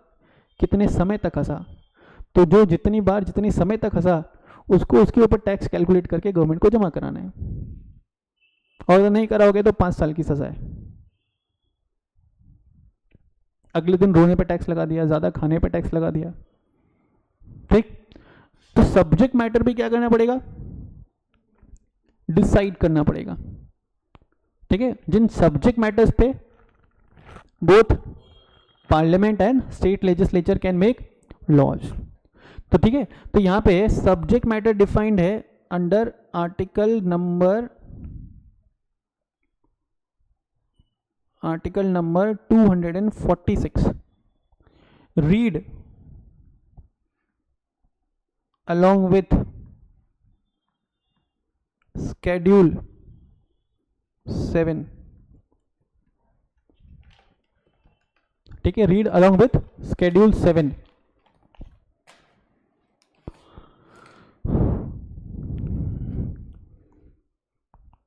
कितने समय तक हंसा, तो जो जितनी बार जितनी समय तक हंसा उसको उसके ऊपर टैक्स कैलकुलेट करके गवर्नमेंट को जमा कराना है, और अगर नहीं कराओगे तो 5 साल की सजा है। अगले दिन रोने पे टैक्स लगा दिया, ज़्यादा खाने पे टैक्स लगा दिया, ठीक। तो सब्जेक्ट मैटर भी क्या करना पड़ेगा, डिसाइड करना पड़ेगा, ठीक है। जिन सब्जेक्ट मैटर्स पे both parliament and state legislature can make laws, तो ठीक है। तो यहां पे सब्जेक्ट मैटर डिफाइंड है under article number 246। Read along with schedule 7, ठीक है, रीड along with schedule 7।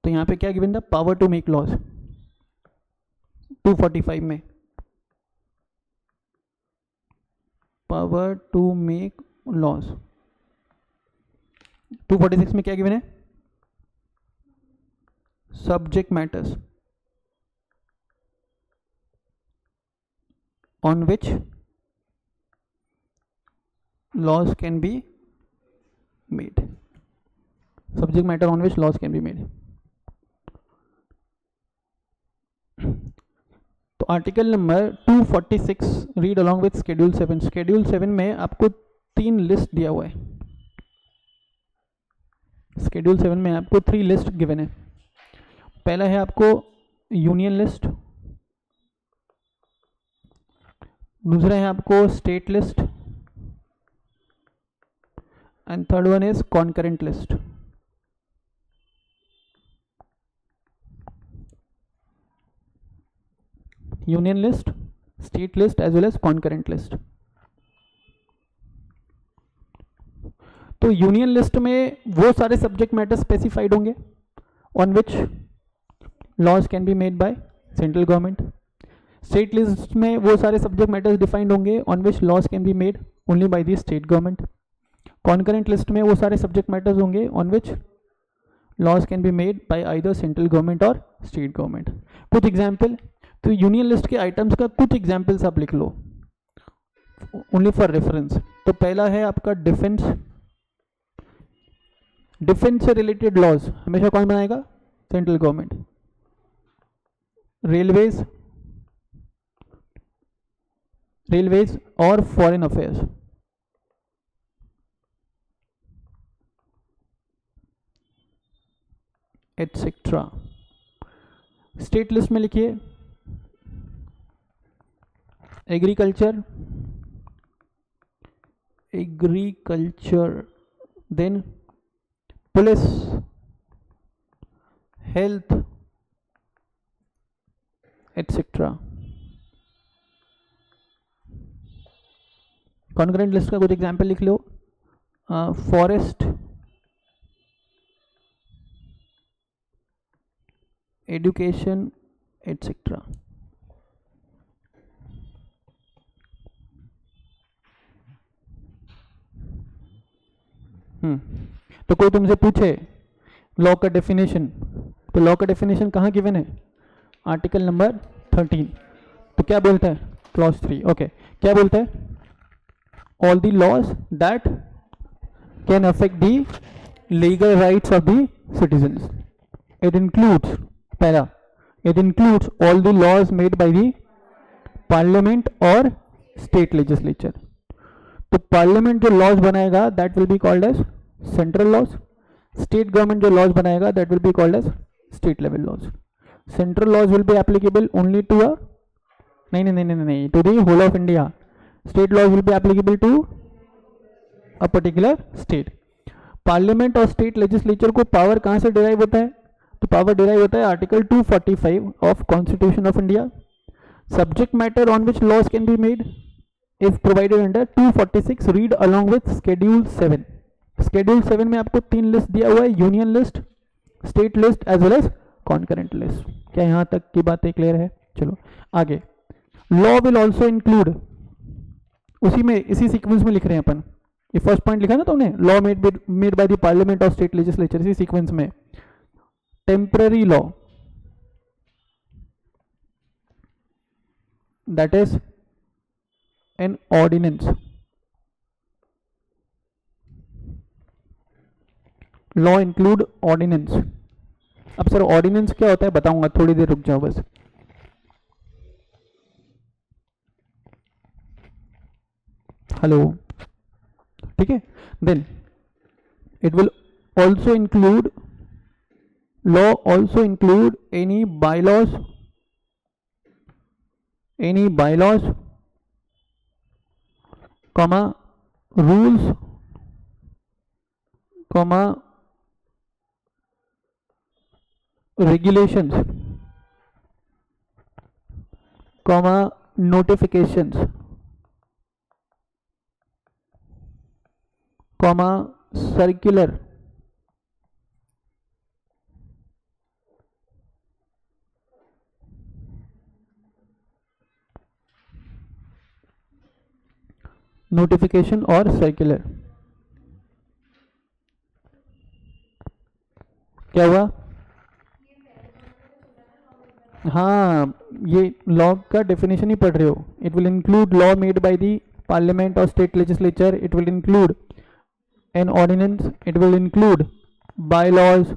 तो यहां पे क्या गिवन था, पावर टू मेक लॉज 245 में, पावर टू मेक लॉज। 246 में क्या गिवन है, subject matters on which laws can be made, subject matter on which laws can be made। तो article number 246 read along with schedule 7। Schedule 7 में आपको 3 list दिया हुआ है, शेड्यूल 7 में आपको 3 लिस्ट गिवन है। पहला है आपको यूनियन लिस्ट, दूसरा है आपको state list, and third one is concurrent list. Union list, state list as well as concurrent list. तो यूनियन लिस्ट में वो सारे सब्जेक्ट मैटर स्पेसिफाइड होंगे on which laws can be made by central government. State list में वो सारे subject matters defined होंगे on which laws can be made only by the state government. Concurrent list में वो सारे सब्जेक्ट मैटर्स होंगे on which laws can be made by either central government और state government. कुछ एग्जाम्पल, तो union list के items का कुछ एग्जाम्पल्स आप लिख लो ओनली फॉर रेफरेंस। तो पहला है आपका डिफेंस, डिफेंस से रिलेटेड लॉज हमेशा कौन बनाएगा, सेंट्रल गवर्नमेंट। रेलवेज, रेलवेज और foreign affairs, etcetera. State list में लिखिए agriculture, agriculture, then police, health, etcetera. Concurrent list का कुछ एग्जाम्पल लिख लो, फॉरेस्ट, एजुकेशन, एटसेट्रा। तो कोई तुमसे पूछे लॉ का डेफिनेशन, तो लॉ का डेफिनेशन कहाँ गिवन है, आर्टिकल नंबर 13। तो क्या बोलता है, क्लॉज 3, ओके। क्या बोलता है, all the laws that can affect the legal rights of the citizens. It includes, पहला, it includes all the laws made by the parliament और स्टेट लेजिस्लेचर। तो पार्लियामेंट जो लॉज बनाएगा that will be called as central laws, state government जो laws बनाएगा that will be called as state level laws. Central laws will be applicable only to a, नहीं, to the whole of India. State laws will be applicable to a particular state. Parliament और state legislature को power कहां से derive होता है, तो power derive होता है article 245 of constitution of India. Subject matter on which laws can be made is provided under 246 read along with schedule 7। schedule 7 में आपको 3 लिस्ट दिया हुआ है, union list, state list as well as concurrent list. क्या यहां तक की बातें क्लियर है, चलो आगे। लॉ विल ऑल्सो इंक्लूड उसी में इसी सीक्वेंस में लिख रहे हैं अपन। ये फर्स्ट पॉइंट लिखा ना तुमने, law made by the parliament और स्टेट लेजिस्लेचर, इसी सीक्वेंस में। Temporary law, that is an ordinance. Law include ordinance. अब सर ऑर्डिनेंस क्या होता है बताऊंगा, थोड़ी देर रुक जाओ बस। हेलो, ठीक है। Then it will also include, law also include any bylaws, comma rules, comma regulations, comma notifications, comma circular, notification और सर्कुलर। क्या हुआ? हाँ, ये लॉ का डेफिनेशन ही पढ़ रहे हो। It will include law made by the parliament और state legislature, it will include an ordinance, it will include bylaws,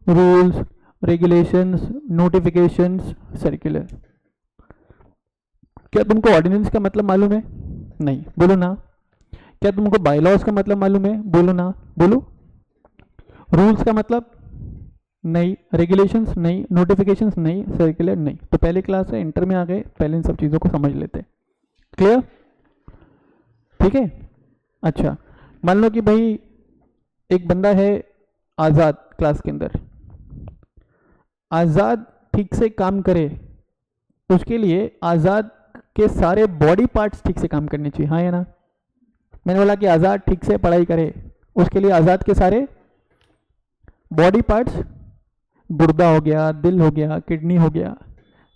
rules, regulations, notifications, circular। क्या तुमको ऑर्डिनेंस का मतलब मालूम है? नहीं, बोलो ना। क्या तुमको बायलॉज का मतलब मालूम है? बोलो ना, बोलो। रूल्स का मतलब? नहीं। रेगुलेशंस? नहीं। नोटिफिकेशंस? नहीं। सर्कुलर? नहीं। तो पहले क्लास है, इंटर में आ गए, पहले इन सब चीज़ों को समझ लेते। क्लियर? ठीक है। अच्छा, मान लो कि भाई एक बंदा है आज़ाद क्लास के अंदर, आज़ाद ठीक से काम करे, उसके लिए आज़ाद के सारे बॉडी पार्ट्स ठीक से काम करने चाहिए, हाँ या ना? मैंने बोला कि आज़ाद ठीक से पढ़ाई करे, उसके लिए आज़ाद के सारे बॉडी पार्ट्स, गुर्दा हो गया, दिल हो गया, किडनी हो गया,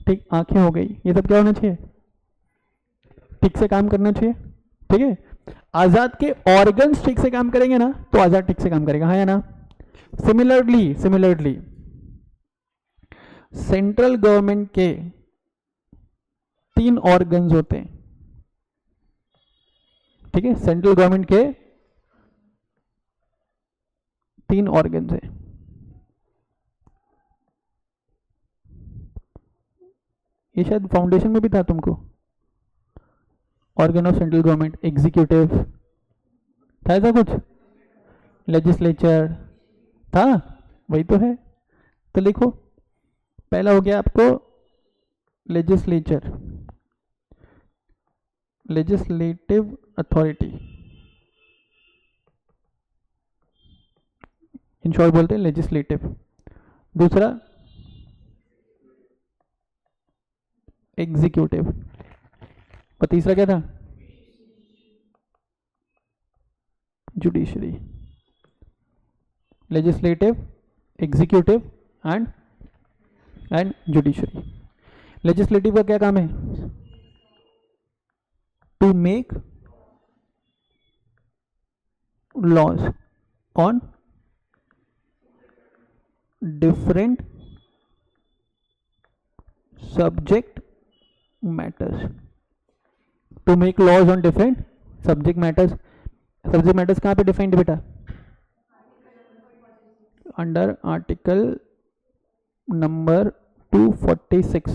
ठीक, आंखें हो गई, ये सब क्या होना चाहिए? ठीक से काम करना चाहिए। ठीक है। आज़ाद के ऑर्गन्स ठीक से काम करेंगे ना, तो आज़ाद ठीक से काम करेगा, हाँ या ना? सिमिलरली सेंट्रल गवर्नमेंट के 3 ऑर्गन्स होते हैं। ठीक है, सेंट्रल गवर्नमेंट के 3 ऑर्गन्स हैं। ये शायद फाउंडेशन में भी था तुमको, organ of central government, executive था, ऐसा कुछ, लेजिस्लेचर था, वही तो है। तो लिखो, पहला हो गया आपको legislature, legislative authority, in short बोलते हैं लेजिस्लेटिव। दूसरा एग्जीक्यूटिव, और तीसरा क्या था? Judiciary. Legislative, executive and judiciary. Legislative का क्या काम है? To make laws on different subject matters, to make laws on different subject matters. Subject matters कहाँ पे डिफाइंड बेटा? Under article number 246,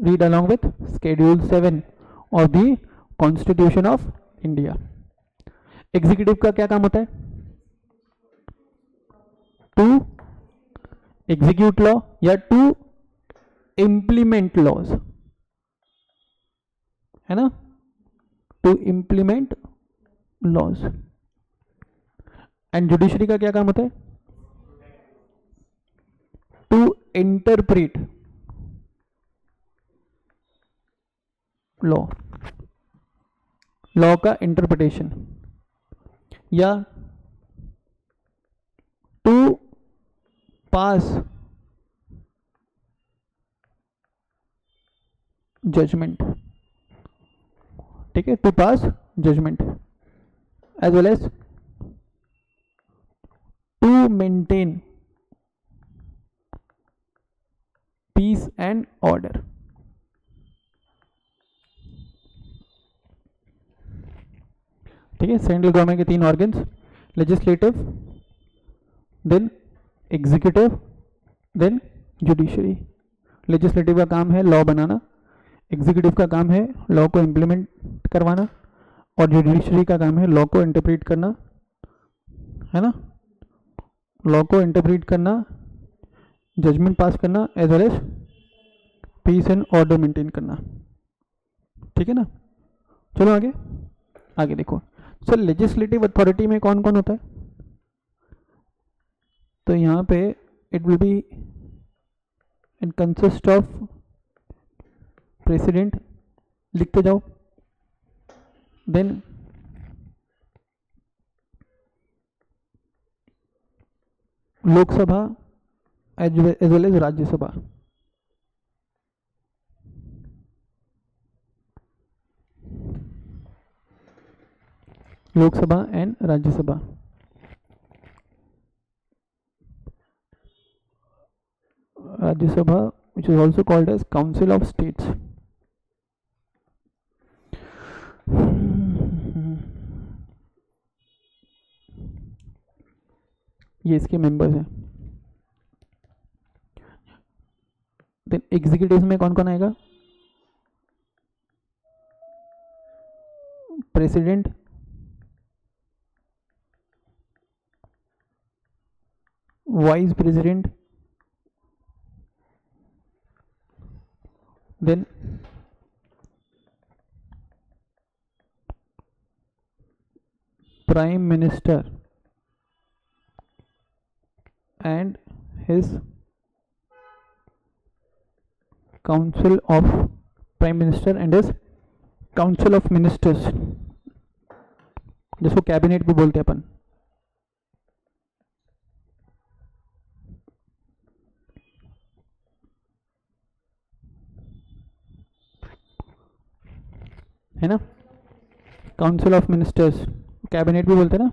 read along with schedule 7 of the constitution of India. Executive का क्या काम होता है? टू एग्जीक्यूट लॉ या to implement laws, है ना? To implement laws. And judiciary का क्या काम होता है? टू इंटरप्रेट लॉ, लॉ का इंटरप्रिटेशन, या टू पास जजमेंट। ठीक है, to pass judgment, as well as to maintain peace and order. ठीक है, सेंट्रल गवर्नमेंट के 3 organs, legislative, then executive, then judiciary. Legislative का काम है लॉ बनाना, एग्जीक्यूटिव का काम है लॉ को इम्प्लीमेंट करवाना, और जुडिशरी का काम है लॉ को इंटरप्रेट करना, है ना, लॉ को इंटरप्रेट करना, जजमेंट पास करना, as well as peace and order maintain करना. ठीक है ना. चलो आगे आगे देखो. सर लेजिस्लेटिव अथॉरिटी में कौन कौन होता है? तो यहाँ पे it will be it consist of president, लिखते जाओ, then Lok Sabha as well as Rajya Sabha. Lok Sabha and Rajya Sabha. Rajya Sabha which is also called as Council of States. ये इसके मेंबर्स हैं. देन एग्जीक्यूटिव में कौन कौन आएगा? President, vice president, then prime minister and his council of prime minister and his council of ministers, जिसको cabinet भी बोलते हैं अपन. है ना, काउंसिल ऑफ मिनिस्टर्स कैबिनेट भी बोलते हैं ना.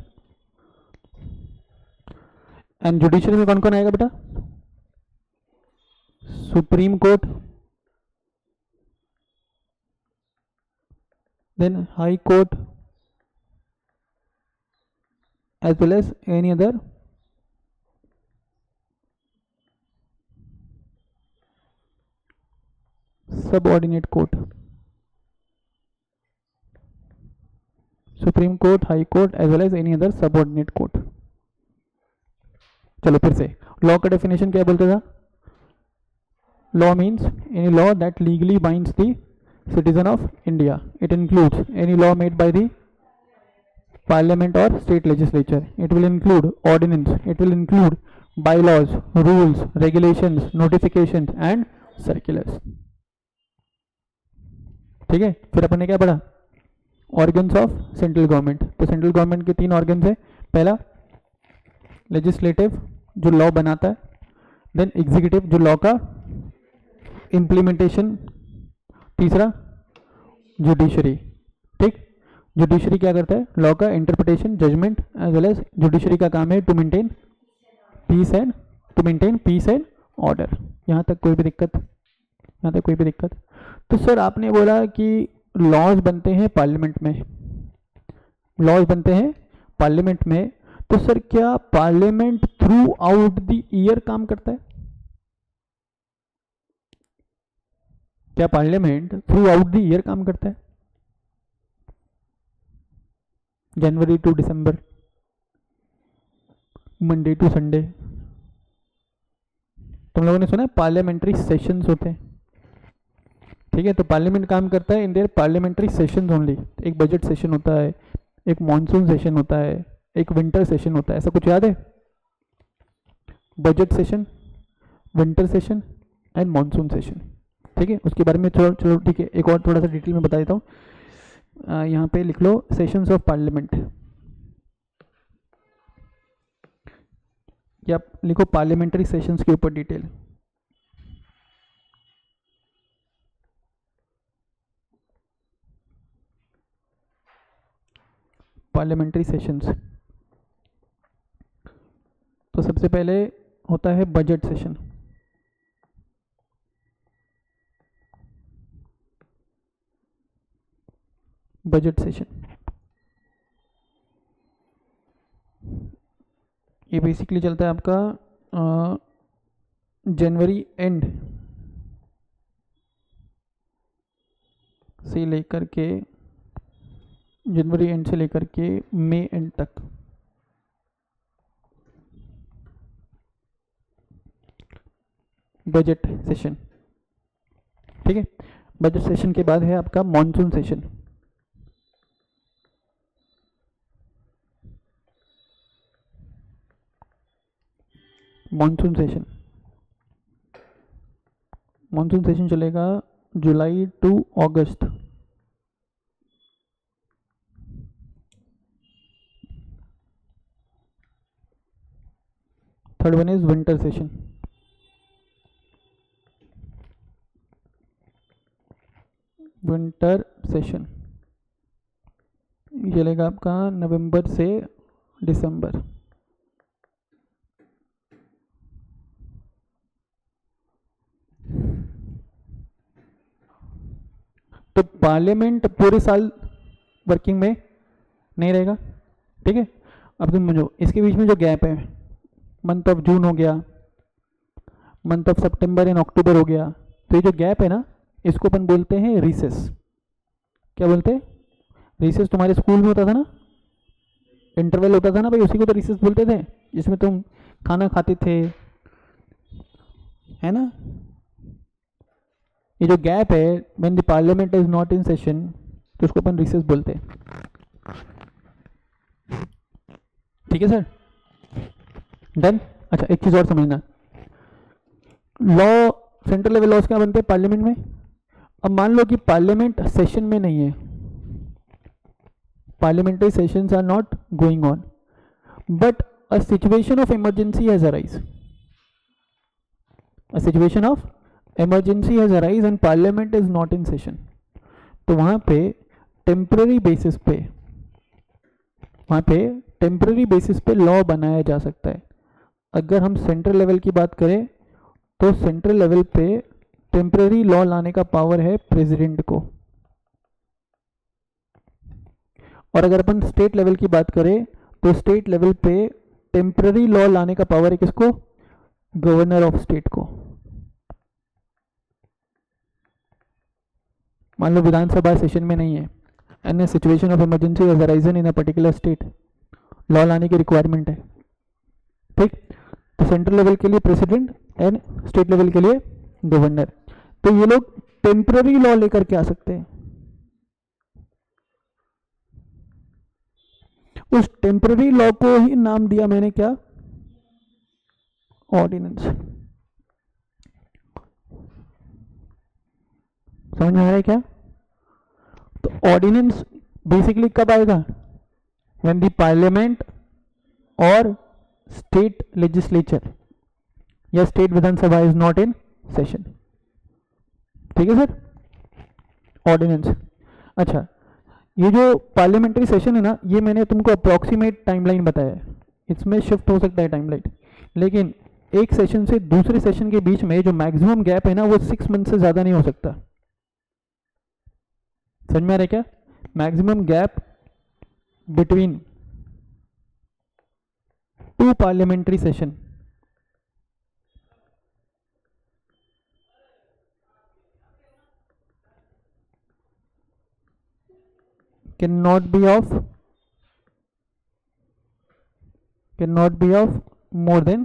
एंड जुडिशरी में कौन कौन आएगा बेटा? Supreme court, then high court, as well as any other subordinate court. Supreme court, high court, as well as any other subordinate court. चलो फिर से लॉ का डेफिनेशन क्या बोलते था? Law means any law that legally binds the citizen of India. It includes any law made by the parliament और state legislature. It will include ordinance, it will include bylaws, rules, regulations, notifications and circulars. ठीक है. फिर अपन ने क्या पढ़ा? Organs of central government. तो central government के 3 organs है. पहला लेजिस्लेटिव जो लॉ बनाता है, देन एग्जीक्यूटिव जो लॉ का इम्प्लीमेंटेशन, तीसरा जुडिशरी. ठीक. जुडिशरी क्या करता है? लॉ का interpretation, judgment, as well as judiciary का काम है to maintain peace and order. यहाँ तक कोई भी दिक्कत? यहाँ तक कोई भी दिक्कत? तो सर आपने बोला कि लॉज बनते हैं पार्लियामेंट में, लॉज बनते हैं पार्लियामेंट में. तो सर क्या parliament throughout the year काम करता है? क्या parliament throughout the year काम करता है? जनवरी टू दिसंबर, मंडे टू संडे. तुम लोगों ने सुना है पार्लियामेंट्री सेशंस होते हैं. ठीक है. तो पार्लियामेंट काम करता है in their parliamentary sessions only. एक बजट सेशन होता है, एक मॉनसून सेशन होता है, एक विंटर सेशन होता है. ऐसा कुछ याद है? Budget session, winter session and monsoon session. ठीक है. उसके बारे में चलो ठीक है, एक और थोड़ा सा डिटेल में बता देता हूँ. यहाँ पे लिख लो सेशंस ऑफ पार्लियामेंट, या लिखो पार्लियामेंट्री सेशंस के ऊपर डिटेल. Parliamentary sessions. तो सबसे पहले होता है बजट सेशन। बजट सेशन ये बेसिकली चलता है आपका जनवरी एंड से लेकर के मई एंड तक। बजट सेशन, ठीक है। बजट सेशन के बाद है आपका मॉनसून सेशन। मॉनसून सेशन चलेगा जुलाई टू अगस्त। Third one is winter session. चलेगा आपका नवंबर से दिसंबर। तो पार्लियामेंट पूरे साल वर्किंग में नहीं रहेगा, ठीक है। अब तुम समझो इसके बीच में जो गैप है, मंथ ऑफ जून हो गया, month of September and October हो गया, तो ये जो गैप है ना, इसको अपन बोलते हैं रिसेस। क्या बोलते हैं? रिसेस। तुम्हारे स्कूल में होता था ना, इंटरवल होता था ना भाई, उसी को तो रिसेस बोलते थे, जिसमें तुम खाना खाते थे, है ना। ये जो गैप है when the parliament is not in session, तो उसको अपन रिसेस बोलते हैं, ठीक है सर। डन। अच्छा एक चीज और समझना, लॉ सेंट्रल लेवल लॉज क्या बनते हैं पार्लियामेंट में। अब मान लो कि पार्लियामेंट सेशन में नहीं है, parliamentary sessions are not going on, but a situation of emergency has arise, a situation of emergency has arise and parliament is not in session, तो वहां पे टेम्पररी बेसिस पे लॉ बनाया जा सकता है। अगर हम सेंट्रल लेवल की बात करें तो सेंट्रल लेवल पे टेम्पररी लॉ लाने का पावर है प्रेसिडेंट को, और अगर अपन स्टेट लेवल की बात करें तो स्टेट लेवल पे टेम्पररी लॉ लाने का पावर है किसको? गवर्नर ऑफ स्टेट को। मान लो विधानसभा सेशन में नहीं है and situation of emergency has arisen in a particular state, law लाने की रिक्वायरमेंट है, ठीक। तो सेंट्रल लेवल के लिए प्रेसिडेंट एंड स्टेट लेवल के लिए गवर्नर, तो ये लोग टेम्पररी लॉ लेकर के आ सकते हैं। उस टेम्पररी लॉ को ही नाम दिया मैंने क्या? ऑर्डिनेंस। समझ में आ रहा है क्या? तो ऑर्डिनेंस बेसिकली कब आएगा? व्हेन द पार्लियामेंट और स्टेट लेजिस्लेचर या state Vidhan Sabha is not in session, ठीक है सर। ऑर्डिनेंस। अच्छा ये जो पार्लियामेंट्री सेशन है ना, ये मैंने तुमको अप्रोक्सीमेट टाइमलाइन बताया है, इसमें शिफ्ट हो सकता है टाइमलाइन, लेकिन एक सेशन से दूसरे सेशन के बीच में जो मैक्सिमम गैप है ना, वो 6 मंथ से ज्यादा नहीं हो सकता। समझ में आ रहा है क्या? Maximum gap between 2 parliamentary session cannot be of more than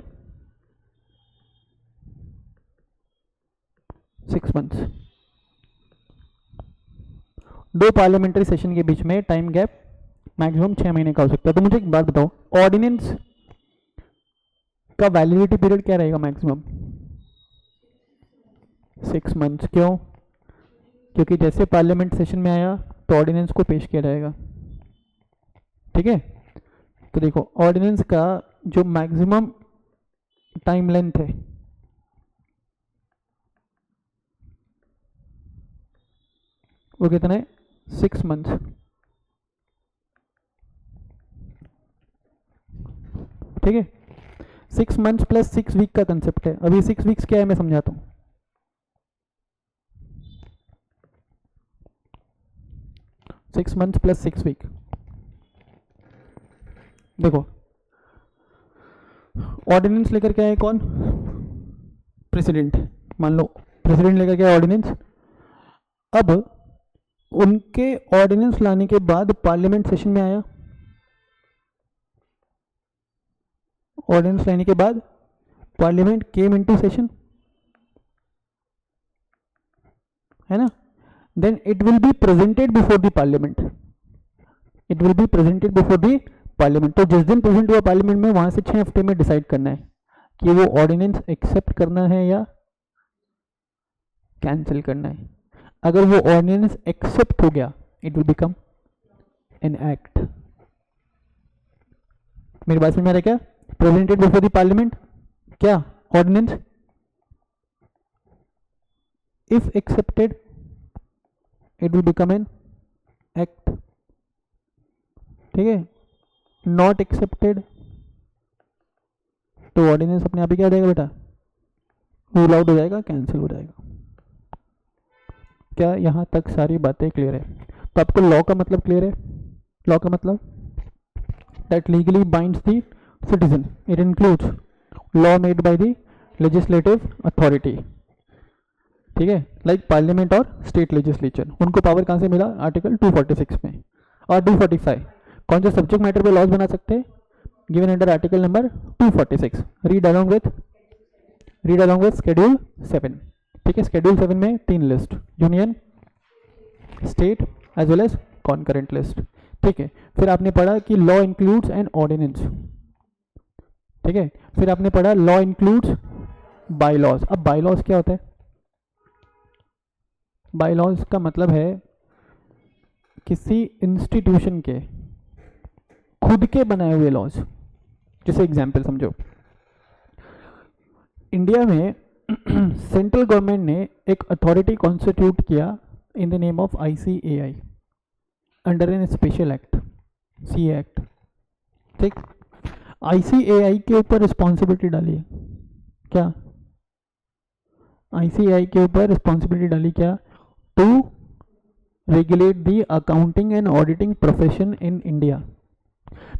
6 months। 2 parliamentary session के बीच में टाइम गैप मैक्सिमम 6 महीने का हो सकता है। तो मुझे एक बात बताओ, ऑर्डिनेंस का वैलिडिटी पीरियड क्या रहेगा? Maximum 6 months. क्यों? क्योंकि जैसे पार्लियामेंट सेशन में आया तो ऑर्डिनेंस को पेश किया जाएगा, ठीक है। तो देखो ऑर्डिनेंस का जो मैक्सिमम टाइम लेंथ है वो कितना है? 6 मंथ्स। ठीक है, 6 मंथ्स प्लस 6 वीक का कंसेप्ट है। अभी 6 वीक्स क्या है मैं समझाता हूँ। 6 मंथ्स प्लस 6 वीक, देखो ऑर्डिनेंस लेकर के आए कौन, प्रेसिडेंट, मान लो प्रेसिडेंट लेकर के आए ऑर्डिनेंस। अब उनके ऑर्डिनेंस लाने के बाद पार्लियामेंट सेशन में आया, ऑर्डिनेंस लाने के बाद पार्लियामेंट केम इनटू सेशन, है ना, then it will be presented before the parliament, it will be presented before the parliament. तो जिस दिन प्रेजेंट हुआ पार्लियामेंट में, वहां से 6 हफ्ते में डिसाइड करना है कि वो ऑर्डिनेंस एक्सेप्ट करना है या कैंसिल करना है। अगर वो ऑर्डिनेंस एक्सेप्ट हो गया, it will become an act. मेरी बात समझ में आ रहा है क्या, प्रेजेंटेड बिफोर द पार्लियामेंट क्या ordinance, if accepted it will become an act, ठीक है, नॉट एक्सेप्टेड तो ऑर्डिनेंस अपने आप ही क्या हो जाएगा बेटा, रूल आउट हो जाएगा, कैंसिल हो जाएगा। क्या यहां तक सारी बातें क्लियर है? तो आपको लॉ का मतलब क्लियर है? लॉ का मतलब that legally binds the citizen, it includes law made by the legislative authority, ठीक है, लाइक पार्लियामेंट और स्टेट लेजिस्लेचर। उनको पावर कहां से मिला, आर्टिकल 246 में और 245। कौन से सब्जेक्ट मैटर पे लॉज बना सकते हैं, given under article number 246। Read along with schedule 7, ठीक है। शेड्यूल 7 में 3 list, union, state as well as concurrent list, ठीक है। फिर आपने पढ़ा कि लॉ इंक्लूड्स एन ऑर्डिनेंस, ठीक है। फिर आपने पढ़ा लॉ इंक्लूड्स बाय लॉज। अब बाय लॉज क्या होता है, बाय लॉज का मतलब है किसी इंस्टीट्यूशन के खुद के बनाए हुए लॉज। जैसे एग्जाम्पल समझो, इंडिया में सेंट्रल गवर्नमेंट ने एक अथॉरिटी कॉन्स्टिट्यूट किया in the name of ICAI under an special act, CA act, ठीक। ICAI के ऊपर रिस्पॉन्सिबिलिटी डाली है क्या, ICAI के ऊपर रिस्पॉन्सिबिलिटी डाली क्या, to regulate the accounting and auditing profession in India.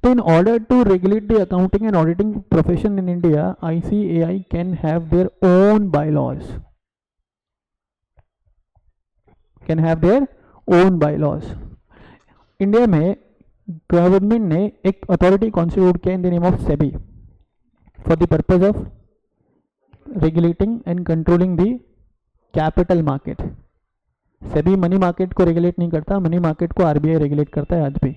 So in order to regulate the accounting and auditing profession in India, ICAI can have their own bylaws. Can have their own bylaws. India में government ने एक authority constitute किया in the name of SEBI for the purpose of regulating and controlling the capital market. SEBI money market को regulate नहीं करता, money market को RBI regulate करता है आज भी।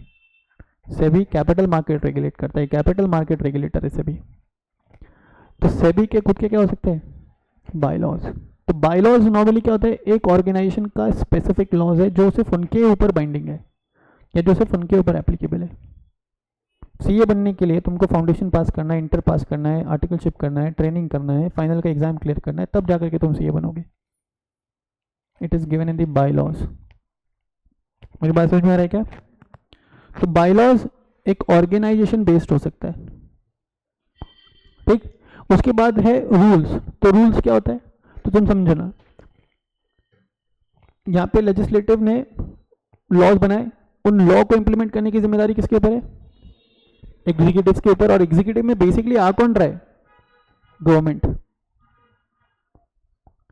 सेबी कैपिटल मार्केट रेगुलेट करता है, कैपिटल मार्केट रेगुलेटर है सेबी। तो सेबी के खुद के क्या हो सकते हैं, बायलॉज। तो बायलॉज नॉर्मली क्या होता है, एक ऑर्गेनाइजेशन का स्पेसिफिक लॉज है जो सिर्फ उनके ऊपर बाइंडिंग है या जो सिर्फ उनके ऊपर एप्लीकेबल है। CA बनने के लिए तुमको फाउंडेशन पास करना है, इंटर पास करना है, आर्टिकलशिप करना है, ट्रेनिंग करना है, फाइनल का एग्जाम क्लियर करना है, तब जाकर के तुम CA बनोगे। It is given in the bylaws. मेरी बात समझ में आ रहा है क्या? तो बायलॉज एक ऑर्गेनाइजेशन बेस्ड हो सकता है, ठीक। उसके बाद है रूल्स। तो रूल्स क्या होता है, तो तुम समझना, यहां पे लेजिस्लेटिव ने लॉज बनाए, उन लॉ को इंप्लीमेंट करने की जिम्मेदारी किसके ऊपर है, एग्जीक्यूटिव के ऊपर। और एग्जीक्यूटिव में बेसिकली आ कौन रहा है, गवर्नमेंट,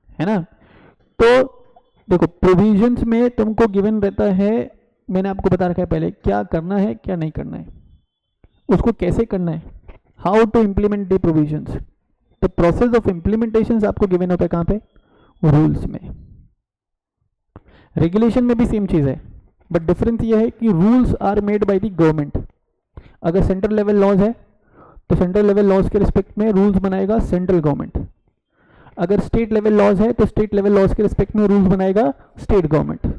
है ना। तो देखो प्रोविजंस में तुमको गिवन रहता है, मैंने आपको बता रखा है पहले क्या करना है क्या नहीं करना है, उसको कैसे करना है, how to implement the provisions. तो प्रोसेस ऑफ इंप्लीमेंटेशन आपको गिवन होता है कहां पे, रूल्स में। रेगुलेशन में भी सेम चीज है, बट डिफरेंस ये है कि rules are made by the government. अगर सेंट्रल लेवल लॉज है तो सेंट्रल लेवल लॉज के रिस्पेक्ट में रूल्स बनाएगा सेंट्रल गवर्नमेंट। अगर स्टेट लेवल लॉज है तो स्टेट लेवल लॉज के रिस्पेक्ट में रूल्स बनाएगा स्टेट गवर्नमेंट।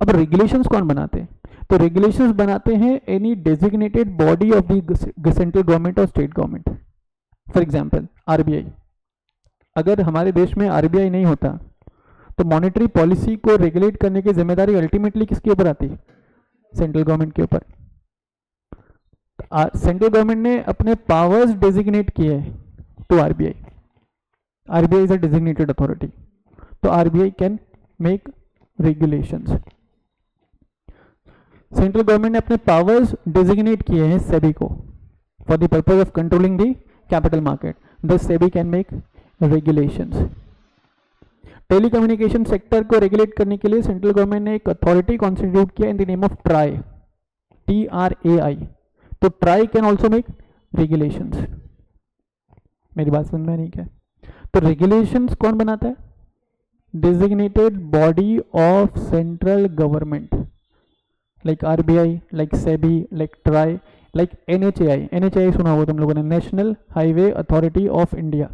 अब रेगुलेशंस कौन बनाते हैं, तो रेगुलेशंस बनाते हैं any designated body of the central government और state government. For example RBI, अगर हमारे देश में RBI नहीं होता तो मॉनेटरी पॉलिसी को रेगुलेट करने की जिम्मेदारी अल्टीमेटली किसके ऊपर आती है, सेंट्रल गवर्नमेंट के ऊपर। सेंट्रल गवर्नमेंट ने अपने पावर्स डेजिग्नेट किए हैं to RBI. RBI is a designated authority, तो RBI can make regulations. Central government ने अपने पावर्स डेजिग्नेट किए हैं सेबी को for the purpose of controlling the capital market. Thus SEBI can make regulations. Telecommunication sector को regulate करने के लिए सेंट्रल गवर्नमेंट ने एक अथॉरिटी कॉन्स्टिट्यूट किया in the name of try, TRAI. तो try can also make regulations. मेरी बात समझ में नहीं क्या? तो रेगुलेशंस कौन बनाता है? Designated body of central government, like RBI, like SEBI, like try, like NHAI. NHAI सुना होगा तुम लोगों ने, national highway authority of India.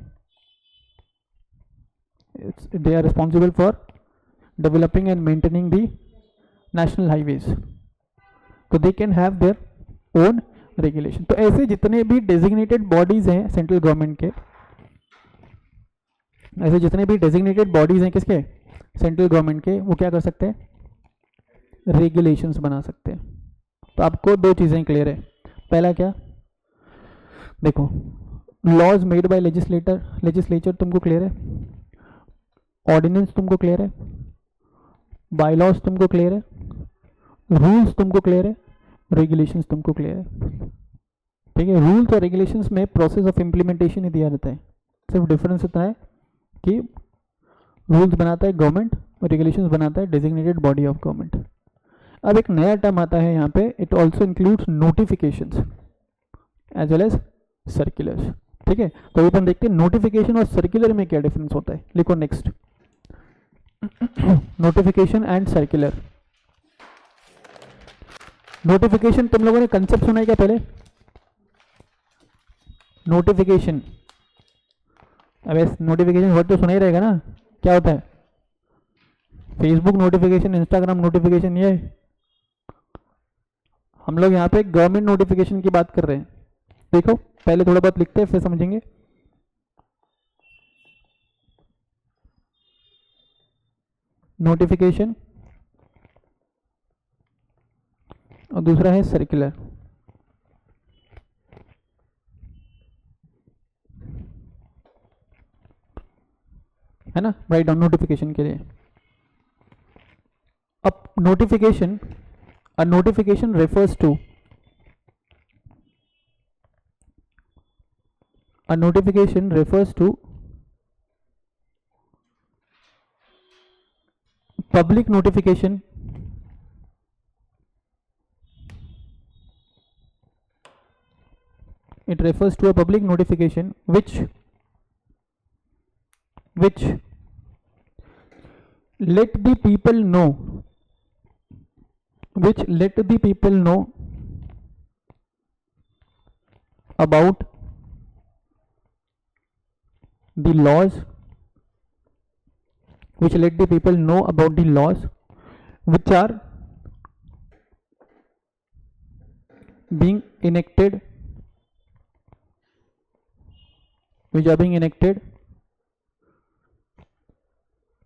They are responsible for developing and maintaining the national highways. So they can have their own regulation. तो ऐसे जितने भी designated bodies हैं सेंट्रल गवर्नमेंट के, ऐसे जितने भी designated bodies हैं किसके? सेंट्रल गवर्नमेंट के, वो क्या कर सकते हैं? रेगुलेशंस बना सकते हैं. तो आपको दो चीजें क्लियर है. पहला क्या? देखो, लॉज मेड बाय लेजिस्लेचर तुमको क्लियर है, ऑर्डिनेंस तुमको क्लियर है, बायलॉज तुमको क्लियर है, रूल्स तुमको क्लियर है, रेगुलेशंस तुमको क्लियर है. ठीक है, रूल्स और रेगुलेशंस में प्रोसेस ऑफ इंप्लीमेंटेशन ही दिया रहता है. सिर्फ डिफरेंस इतना है कि रूल्स बनाता है गवर्नमेंट और रेगुलेशंस बनाता है डेजिग्नेटेड बॉडी ऑफ गवर्नमेंट. अब एक नया टर्म आता है यहाँ पे, it also includes notifications as well as circulars. ठीक है, तो अपन देखते हैं नोटिफिकेशन और सर्कुलर में क्या डिफरेंस होता है. लिखो next, notification and circular. Notification तुम लोगों ने कंसेप्ट सुना है क्या पहले? नोटिफिकेशन, अब नोटिफिकेशन वर्ड तो सुना ही रहेगा ना. क्या होता है? Facebook notification, Instagram notification. ये हम लोग यहाँ पे गवर्नमेंट नोटिफिकेशन की बात कर रहे हैं. देखो पहले थोड़ा बहुत लिखते हैं फिर समझेंगे. नोटिफिकेशन और दूसरा है सर्कुलर. है ना, राइट डाउन नोटिफिकेशन के लिए. अब notification, a notification refers to, a notification refers to public notification it refers to a public notification which let the people know, which let the people know about the laws, which let the people know about the laws which are being enacted,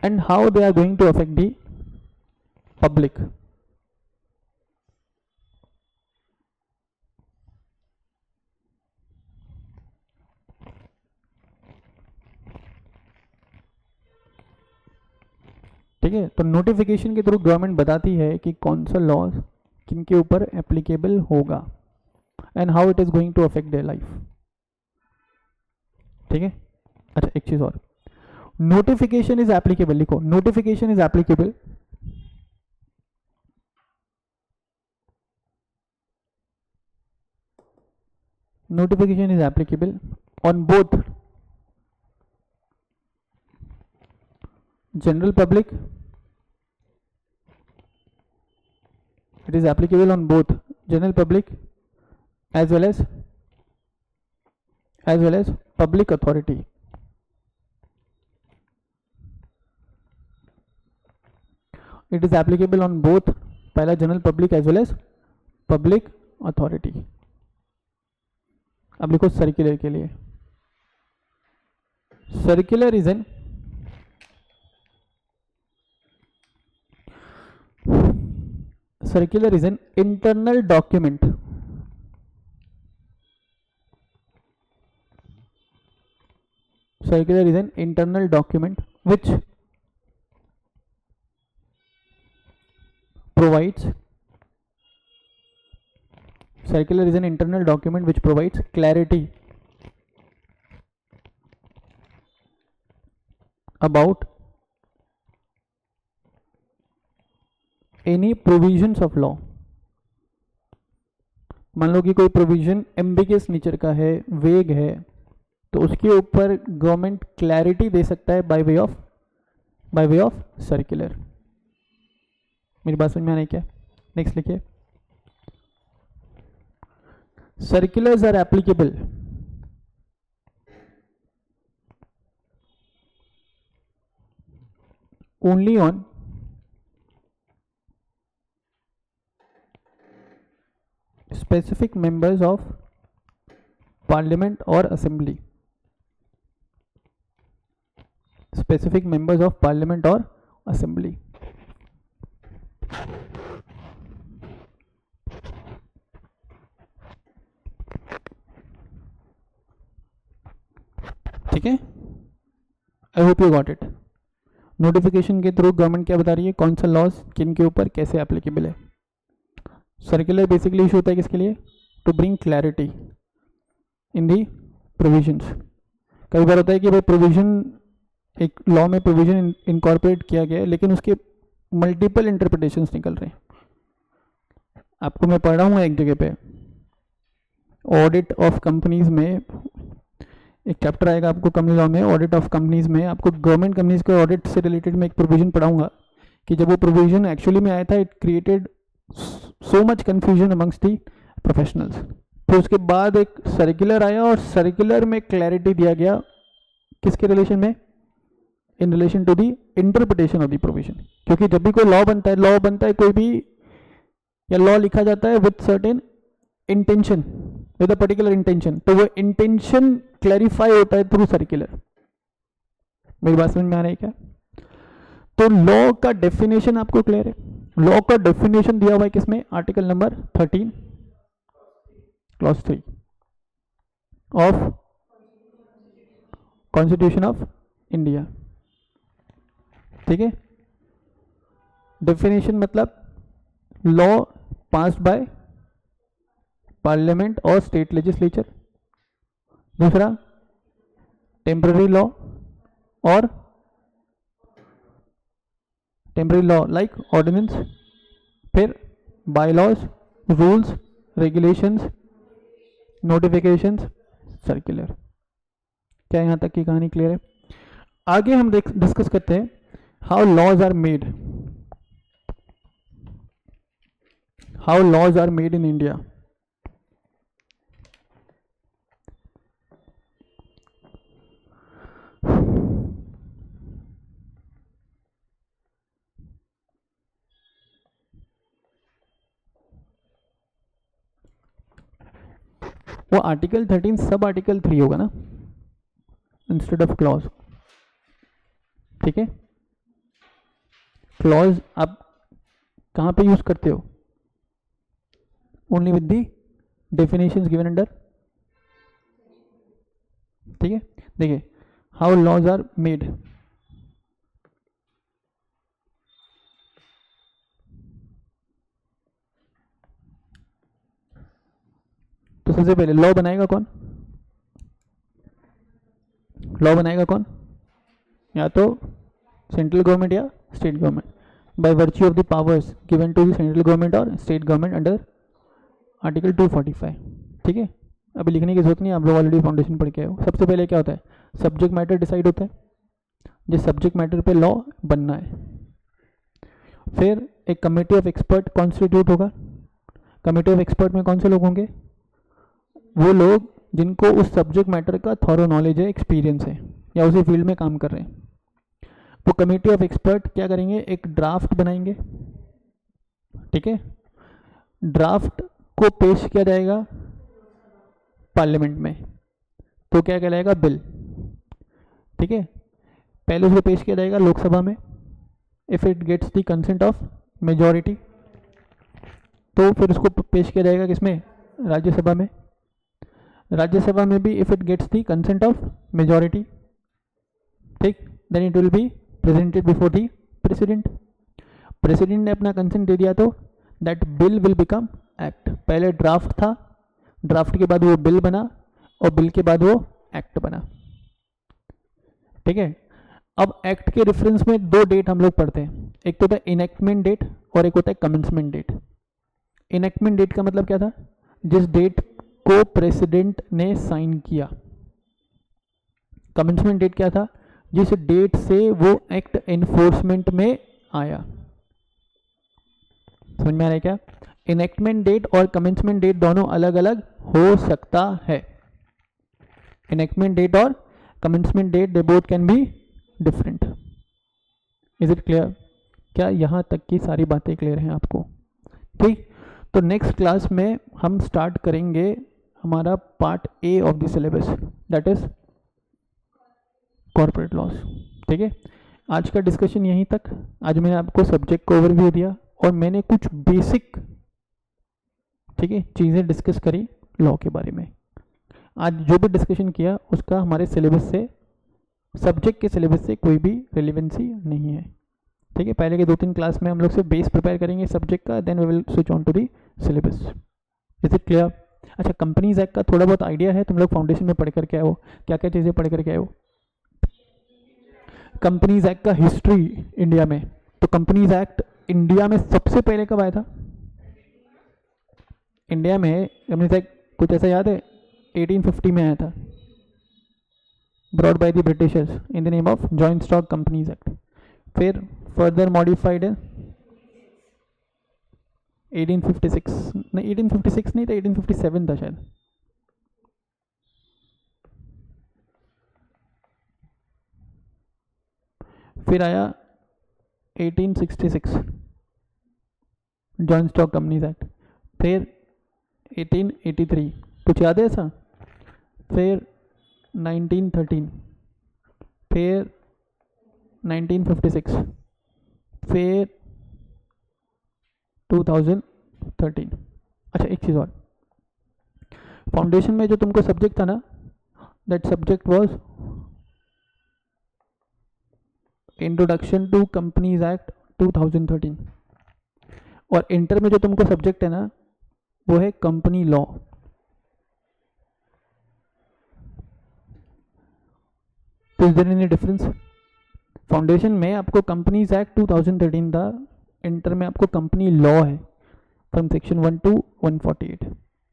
and how they are going to affect the public. ठीक है, तो notification के through government बताती है कि कौन सा laws किन के ऊपर एप्लीकेबल होगा and how it is going to affect their life. ठीक है. अच्छा एक चीज और, नोटिफिकेशन इज एप्लीकेबल. लिखो, notification is applicable notification is applicable on both general public, it is applicable on both general public as well as public authority. It is applicable on both पहला general public as well as public authority. अब लिखो circular के लिए, circular is an internal document circular is an internal document which provides clarity about any provisions of law. मान लो कि कोई provision ambiguous nature का है, वेग है, तो उसके ऊपर गवर्नमेंट क्लैरिटी दे सकता है बाय वे ऑफ सर्कुलर. मेरी बात समझ में आ रही क्या? नेक्स्ट लिखिए. Circulars are applicable only on specific members of parliament or assembly. Specific members of parliament or assembly. ठीक है, I hope you got it. Notification के थ्रू गवर्नमेंट क्या बता रही है, कौन सा लॉज किन के ऊपर कैसे एप्लीकेबल है. सर्कुलर बेसिकली इशू होता है किसके लिए? To bring clarity in the provisions. कई बार होता है कि भाई प्रोविजन, एक लॉ में प्रोविजन इनकॉर्पोरेट किया गया है लेकिन उसके मल्टीपल इंटरप्रिटेशंस निकल रहे हैं. आपको मैं पढ़ रहा हूँ एक जगह पे ऑडिट ऑफ कंपनीज में, एक चैप्टर आएगा आपको कंपनी लॉ में, ऑडिट ऑफ कंपनीज में आपको गवर्नमेंट कंपनीज के ऑडिट से रिलेटेड में एक प्रोविजन पढ़ाऊंगा कि जब वो प्रोविजन एक्चुअली में आया था it created so much confusion amongst the professionals. फिर उसके बाद एक सर्कुलर आया और सर्कुलर में क्लैरिटी दिया गया किसके रिलेशन में? In relation to the interpretation of the provision. क्योंकि जब भी कोई लॉ बनता है कोई भी, या लॉ लिखा जाता है with certain intention, with a particular intention, तो वो इंटेंशन क्लैरिफाई होता है थ्रू सर्कुलर. मेरी बात समझ में आ रही है क्या? तो लॉ का डेफिनेशन आपको क्लियर है? लॉ का डेफिनेशन दिया हुआ है किसमें? Article number 13 clause 3 of constitution of India. ठीक है, डेफिनेशन मतलब लॉ पास्ड बाय पार्लियामेंट और स्टेट लेजिस्लेचर. दूसरा टेम्पररी लॉ और टेम्पररी लॉ लाइक ऑर्डिनेंस. फिर bylaws, rules, regulations, notifications, circular. क्या यहाँ तक की कहानी क्लियर है? आगे हम डिस्कस करते हैं how laws are made. How laws are made in India. वो आर्टिकल 13 सब आर्टिकल 3 होगा ना इंस्टेड ऑफ क्लॉज. ठीक है, क्लॉज आप कहाँ पे यूज करते हो? Only with the definitions given under. ठीक है, देखिए हाउ लॉज आर मेड. तो सबसे पहले लॉ बनाएगा कौन? लॉ बनाएगा कौन? या तो सेंट्रल गवर्नमेंट या state government, by virtue of the powers given to the central government और स्टेट गवर्नमेंट अंडर आर्टिकल 245. ठीक है, अभी लिखने की जरूरत नहीं, आप लोग ऑलरेडी फाउंडेशन पढ़ के आए हो. सबसे पहले क्या होता है? सब्जेक्ट मैटर डिसाइड होता है, जिस सब्जेक्ट मैटर पे लॉ बनना है. फिर एक कमेटी ऑफ एक्सपर्ट कॉन्स्टिट्यूट होगा. कमेटी ऑफ एक्सपर्ट में कौन से लोग होंगे? वो लोग जिनको उस सब्जेक्ट मैटर का थॉरो नॉलेज है, एक्सपीरियंस है, या उसी फील्ड में काम कर रहे हैं. वो कमेटी ऑफ एक्सपर्ट क्या करेंगे? एक ड्राफ्ट बनाएंगे. ठीक है, ड्राफ्ट को पेश किया जाएगा पार्लियामेंट में, तो क्या कहलाएगा? बिल. ठीक है, पहले उसको पेश किया जाएगा लोकसभा में. If it gets the consent of majority, तो फिर उसको पेश किया जाएगा किसमें? राज्यसभा में. राज्यसभा में भी if it gets the consent of majority, ठीक, then it will be presented before the president. President ने अपना कंसेंट दे दिया तो that bill will become act. पहले ड्राफ्ट था, ड्राफ्ट के बाद वो बिल बना और बिल के बाद वो एक्ट बना। ठीक है, अब एक्ट के रेफरेंस में दो डेट हम लोग पढ़ते हैं, एक तो होता है इनेक्टमेंट डेट और एक होता है कमेंसमेंट डेट। इनेक्टमेंट डेट का मतलब क्या था, जिस डेट को प्रेसिडेंट ने साइन किया। कमेंसमेंट डेट क्या था, जिस डेट से वो एक्ट एनफोर्समेंट में आया। समझ में आ रहा है क्या? इनेक्टमेंट डेट और कमेंसमेंट डेट दोनों अलग अलग हो सकता है। इनेक्टमेंट डेट और commencement date they both can be different. Is it clear? क्या यहाँ तक की सारी बातें क्लियर हैं आपको? ठीक, तो नेक्स्ट क्लास में हम स्टार्ट करेंगे हमारा part A of the syllabus, that is corporate loss. ठीक है, आज का डिस्कशन यहीं तक। आज मैंने आपको सब्जेक्ट को ओवरव्यू दिया और मैंने कुछ बेसिक, ठीक है, चीज़ें डिस्कस करी लॉ के बारे में। आज जो भी डिस्कशन किया उसका हमारे सिलेबस से, सब्जेक्ट के सिलेबस से कोई भी रिलेवेंसी नहीं है। ठीक है, पहले के 2-3 क्लास में हम लोग सिर्फ बेस प्रिपेयर करेंगे सब्जेक्ट का, then we will switch on to the syllabus. Is it clear? अच्छा, कंपनीज एक्ट का थोड़ा बहुत आइडिया है? तुम लोग फाउंडेशन में पढ़ करके आए हो, क्या क्या चीज़ें पढ़ करके आए हो? कंपनीज एक्ट का हिस्ट्री इंडिया में, तो कंपनीज एक्ट इंडिया में सबसे पहले कब आया था? इंडिया में कंपनीज एक्ट कुछ ऐसा याद है? 1850 में आया था, brought by the Britishers in the name of joint stock companies act. फिर फर्दर मॉडिफाइड 1856, नहीं 1856 नहीं था, 1857 था शायद। फिर आया 1866 जॉइंट स्टॉक कंपनीज एक्ट। फिर 1883, कुछ याद है ऐसा? फिर 1913, फिर 1956, फिर 2013। अच्छा, एक चीज़ और, फाउंडेशन में जो तुमको सब्जेक्ट था ना, that subject was introduction to companies act 2013, और इंटर में जो तुमको सब्जेक्ट है ना वो है कंपनी लॉ। तो is there any difference? Foundation में आपको कंपनीज एक्ट 2013 था, इंटर में आपको कंपनी लॉ है फ्रॉम सेक्शन 1 to 148।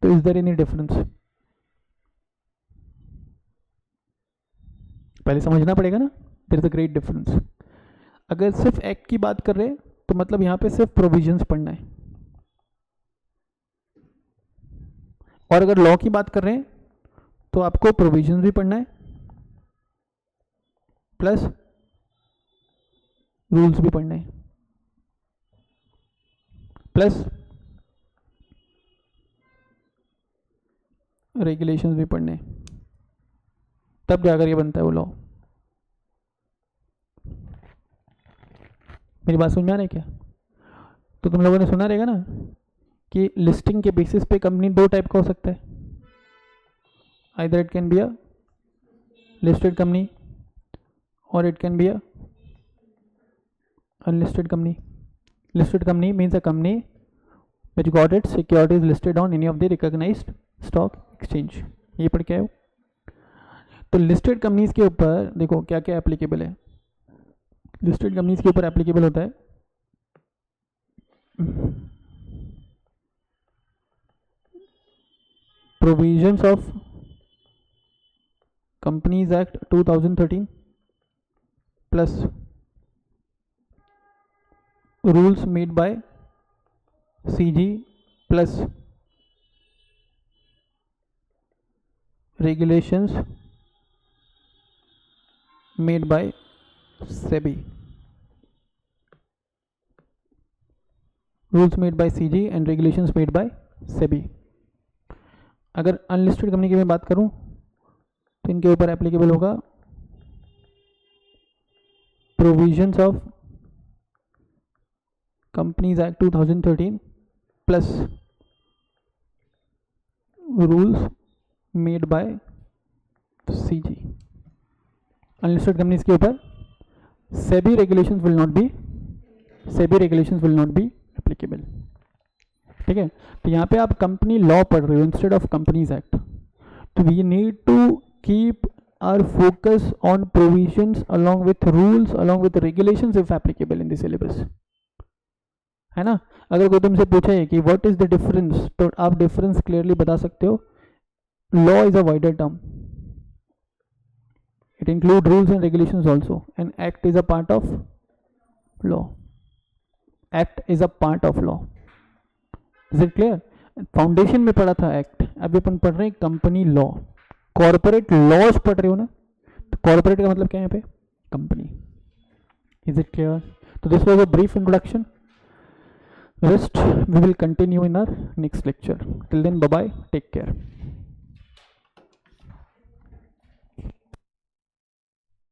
तो इज देयर एनी डिफरेंस? पहले समझना पड़ेगा ना, there is a great difference. अगर सिर्फ एक्ट की बात कर रहे हैं तो मतलब यहाँ पे सिर्फ प्रोविजंस पढ़ना है, और अगर लॉ की बात कर रहे हैं तो आपको प्रोविजंस भी पढ़ना है प्लस रूल्स भी पढ़ने हैं प्लस रेगुलेशंस भी पढ़ने हैं, तब जाकर ये बनता है वो लॉ। मेरी बात समझ में आ रही है क्या? तो तुम लोगों ने सुना रहेगा ना कि लिस्टिंग के बेसिस पे कंपनी दो टाइप का हो सकता है, either it can be a listed company और it can be a unlisted company. Listed company means a company which got its securities listed on any of the recognized stock exchange. ये पढ़ के आए हो? तो लिस्टेड कंपनीज के ऊपर देखो क्या क्या एप्लीकेबल है। लिस्टेड कंपनीज के ऊपर एप्लीकेबल होता है provisions of companies act 2013 plus rules made by CG plus regulations made by SEBI. Rules made by CG and regulations made by SEBI. अगर अनलिस्टेड कंपनी की मैं बात करूं तो इनके ऊपर एप्लीकेबल होगा provisions of Companies Act 2013 plus rules made by CG. Unlisted companies के ऊपर SEBI regulations will not be applicable. ठीक है, तो यहाँ पे आप कंपनी लॉ पढ़ रहे हो इंस्टेड ऑफ कंपनीज एक्ट, तो we need to keep our focus on provisions along with rules along with regulations if applicable in the syllabus, है ना। अगर कोई तुमसे पूछे कि व्हाट इज द डिफरेंस, तो आप डिफरेंस क्लियरली बता सकते हो। Law is a wider term, it include rules and regulations also, and act is a part of law. Act is a part of law. Is it clear? Foundation में पढ़ा था act, अभी अपन पढ़ रहे हैं कंपनी लॉ। कॉर्पोरेट लॉज पढ़ रहे हो ना, तो कॉर्पोरेट का मतलब क्या है यहाँ पे, कंपनी। Is it clear? तो this was a brief introduction, rest we will continue in our next lecture. Till then, bye bye, take care.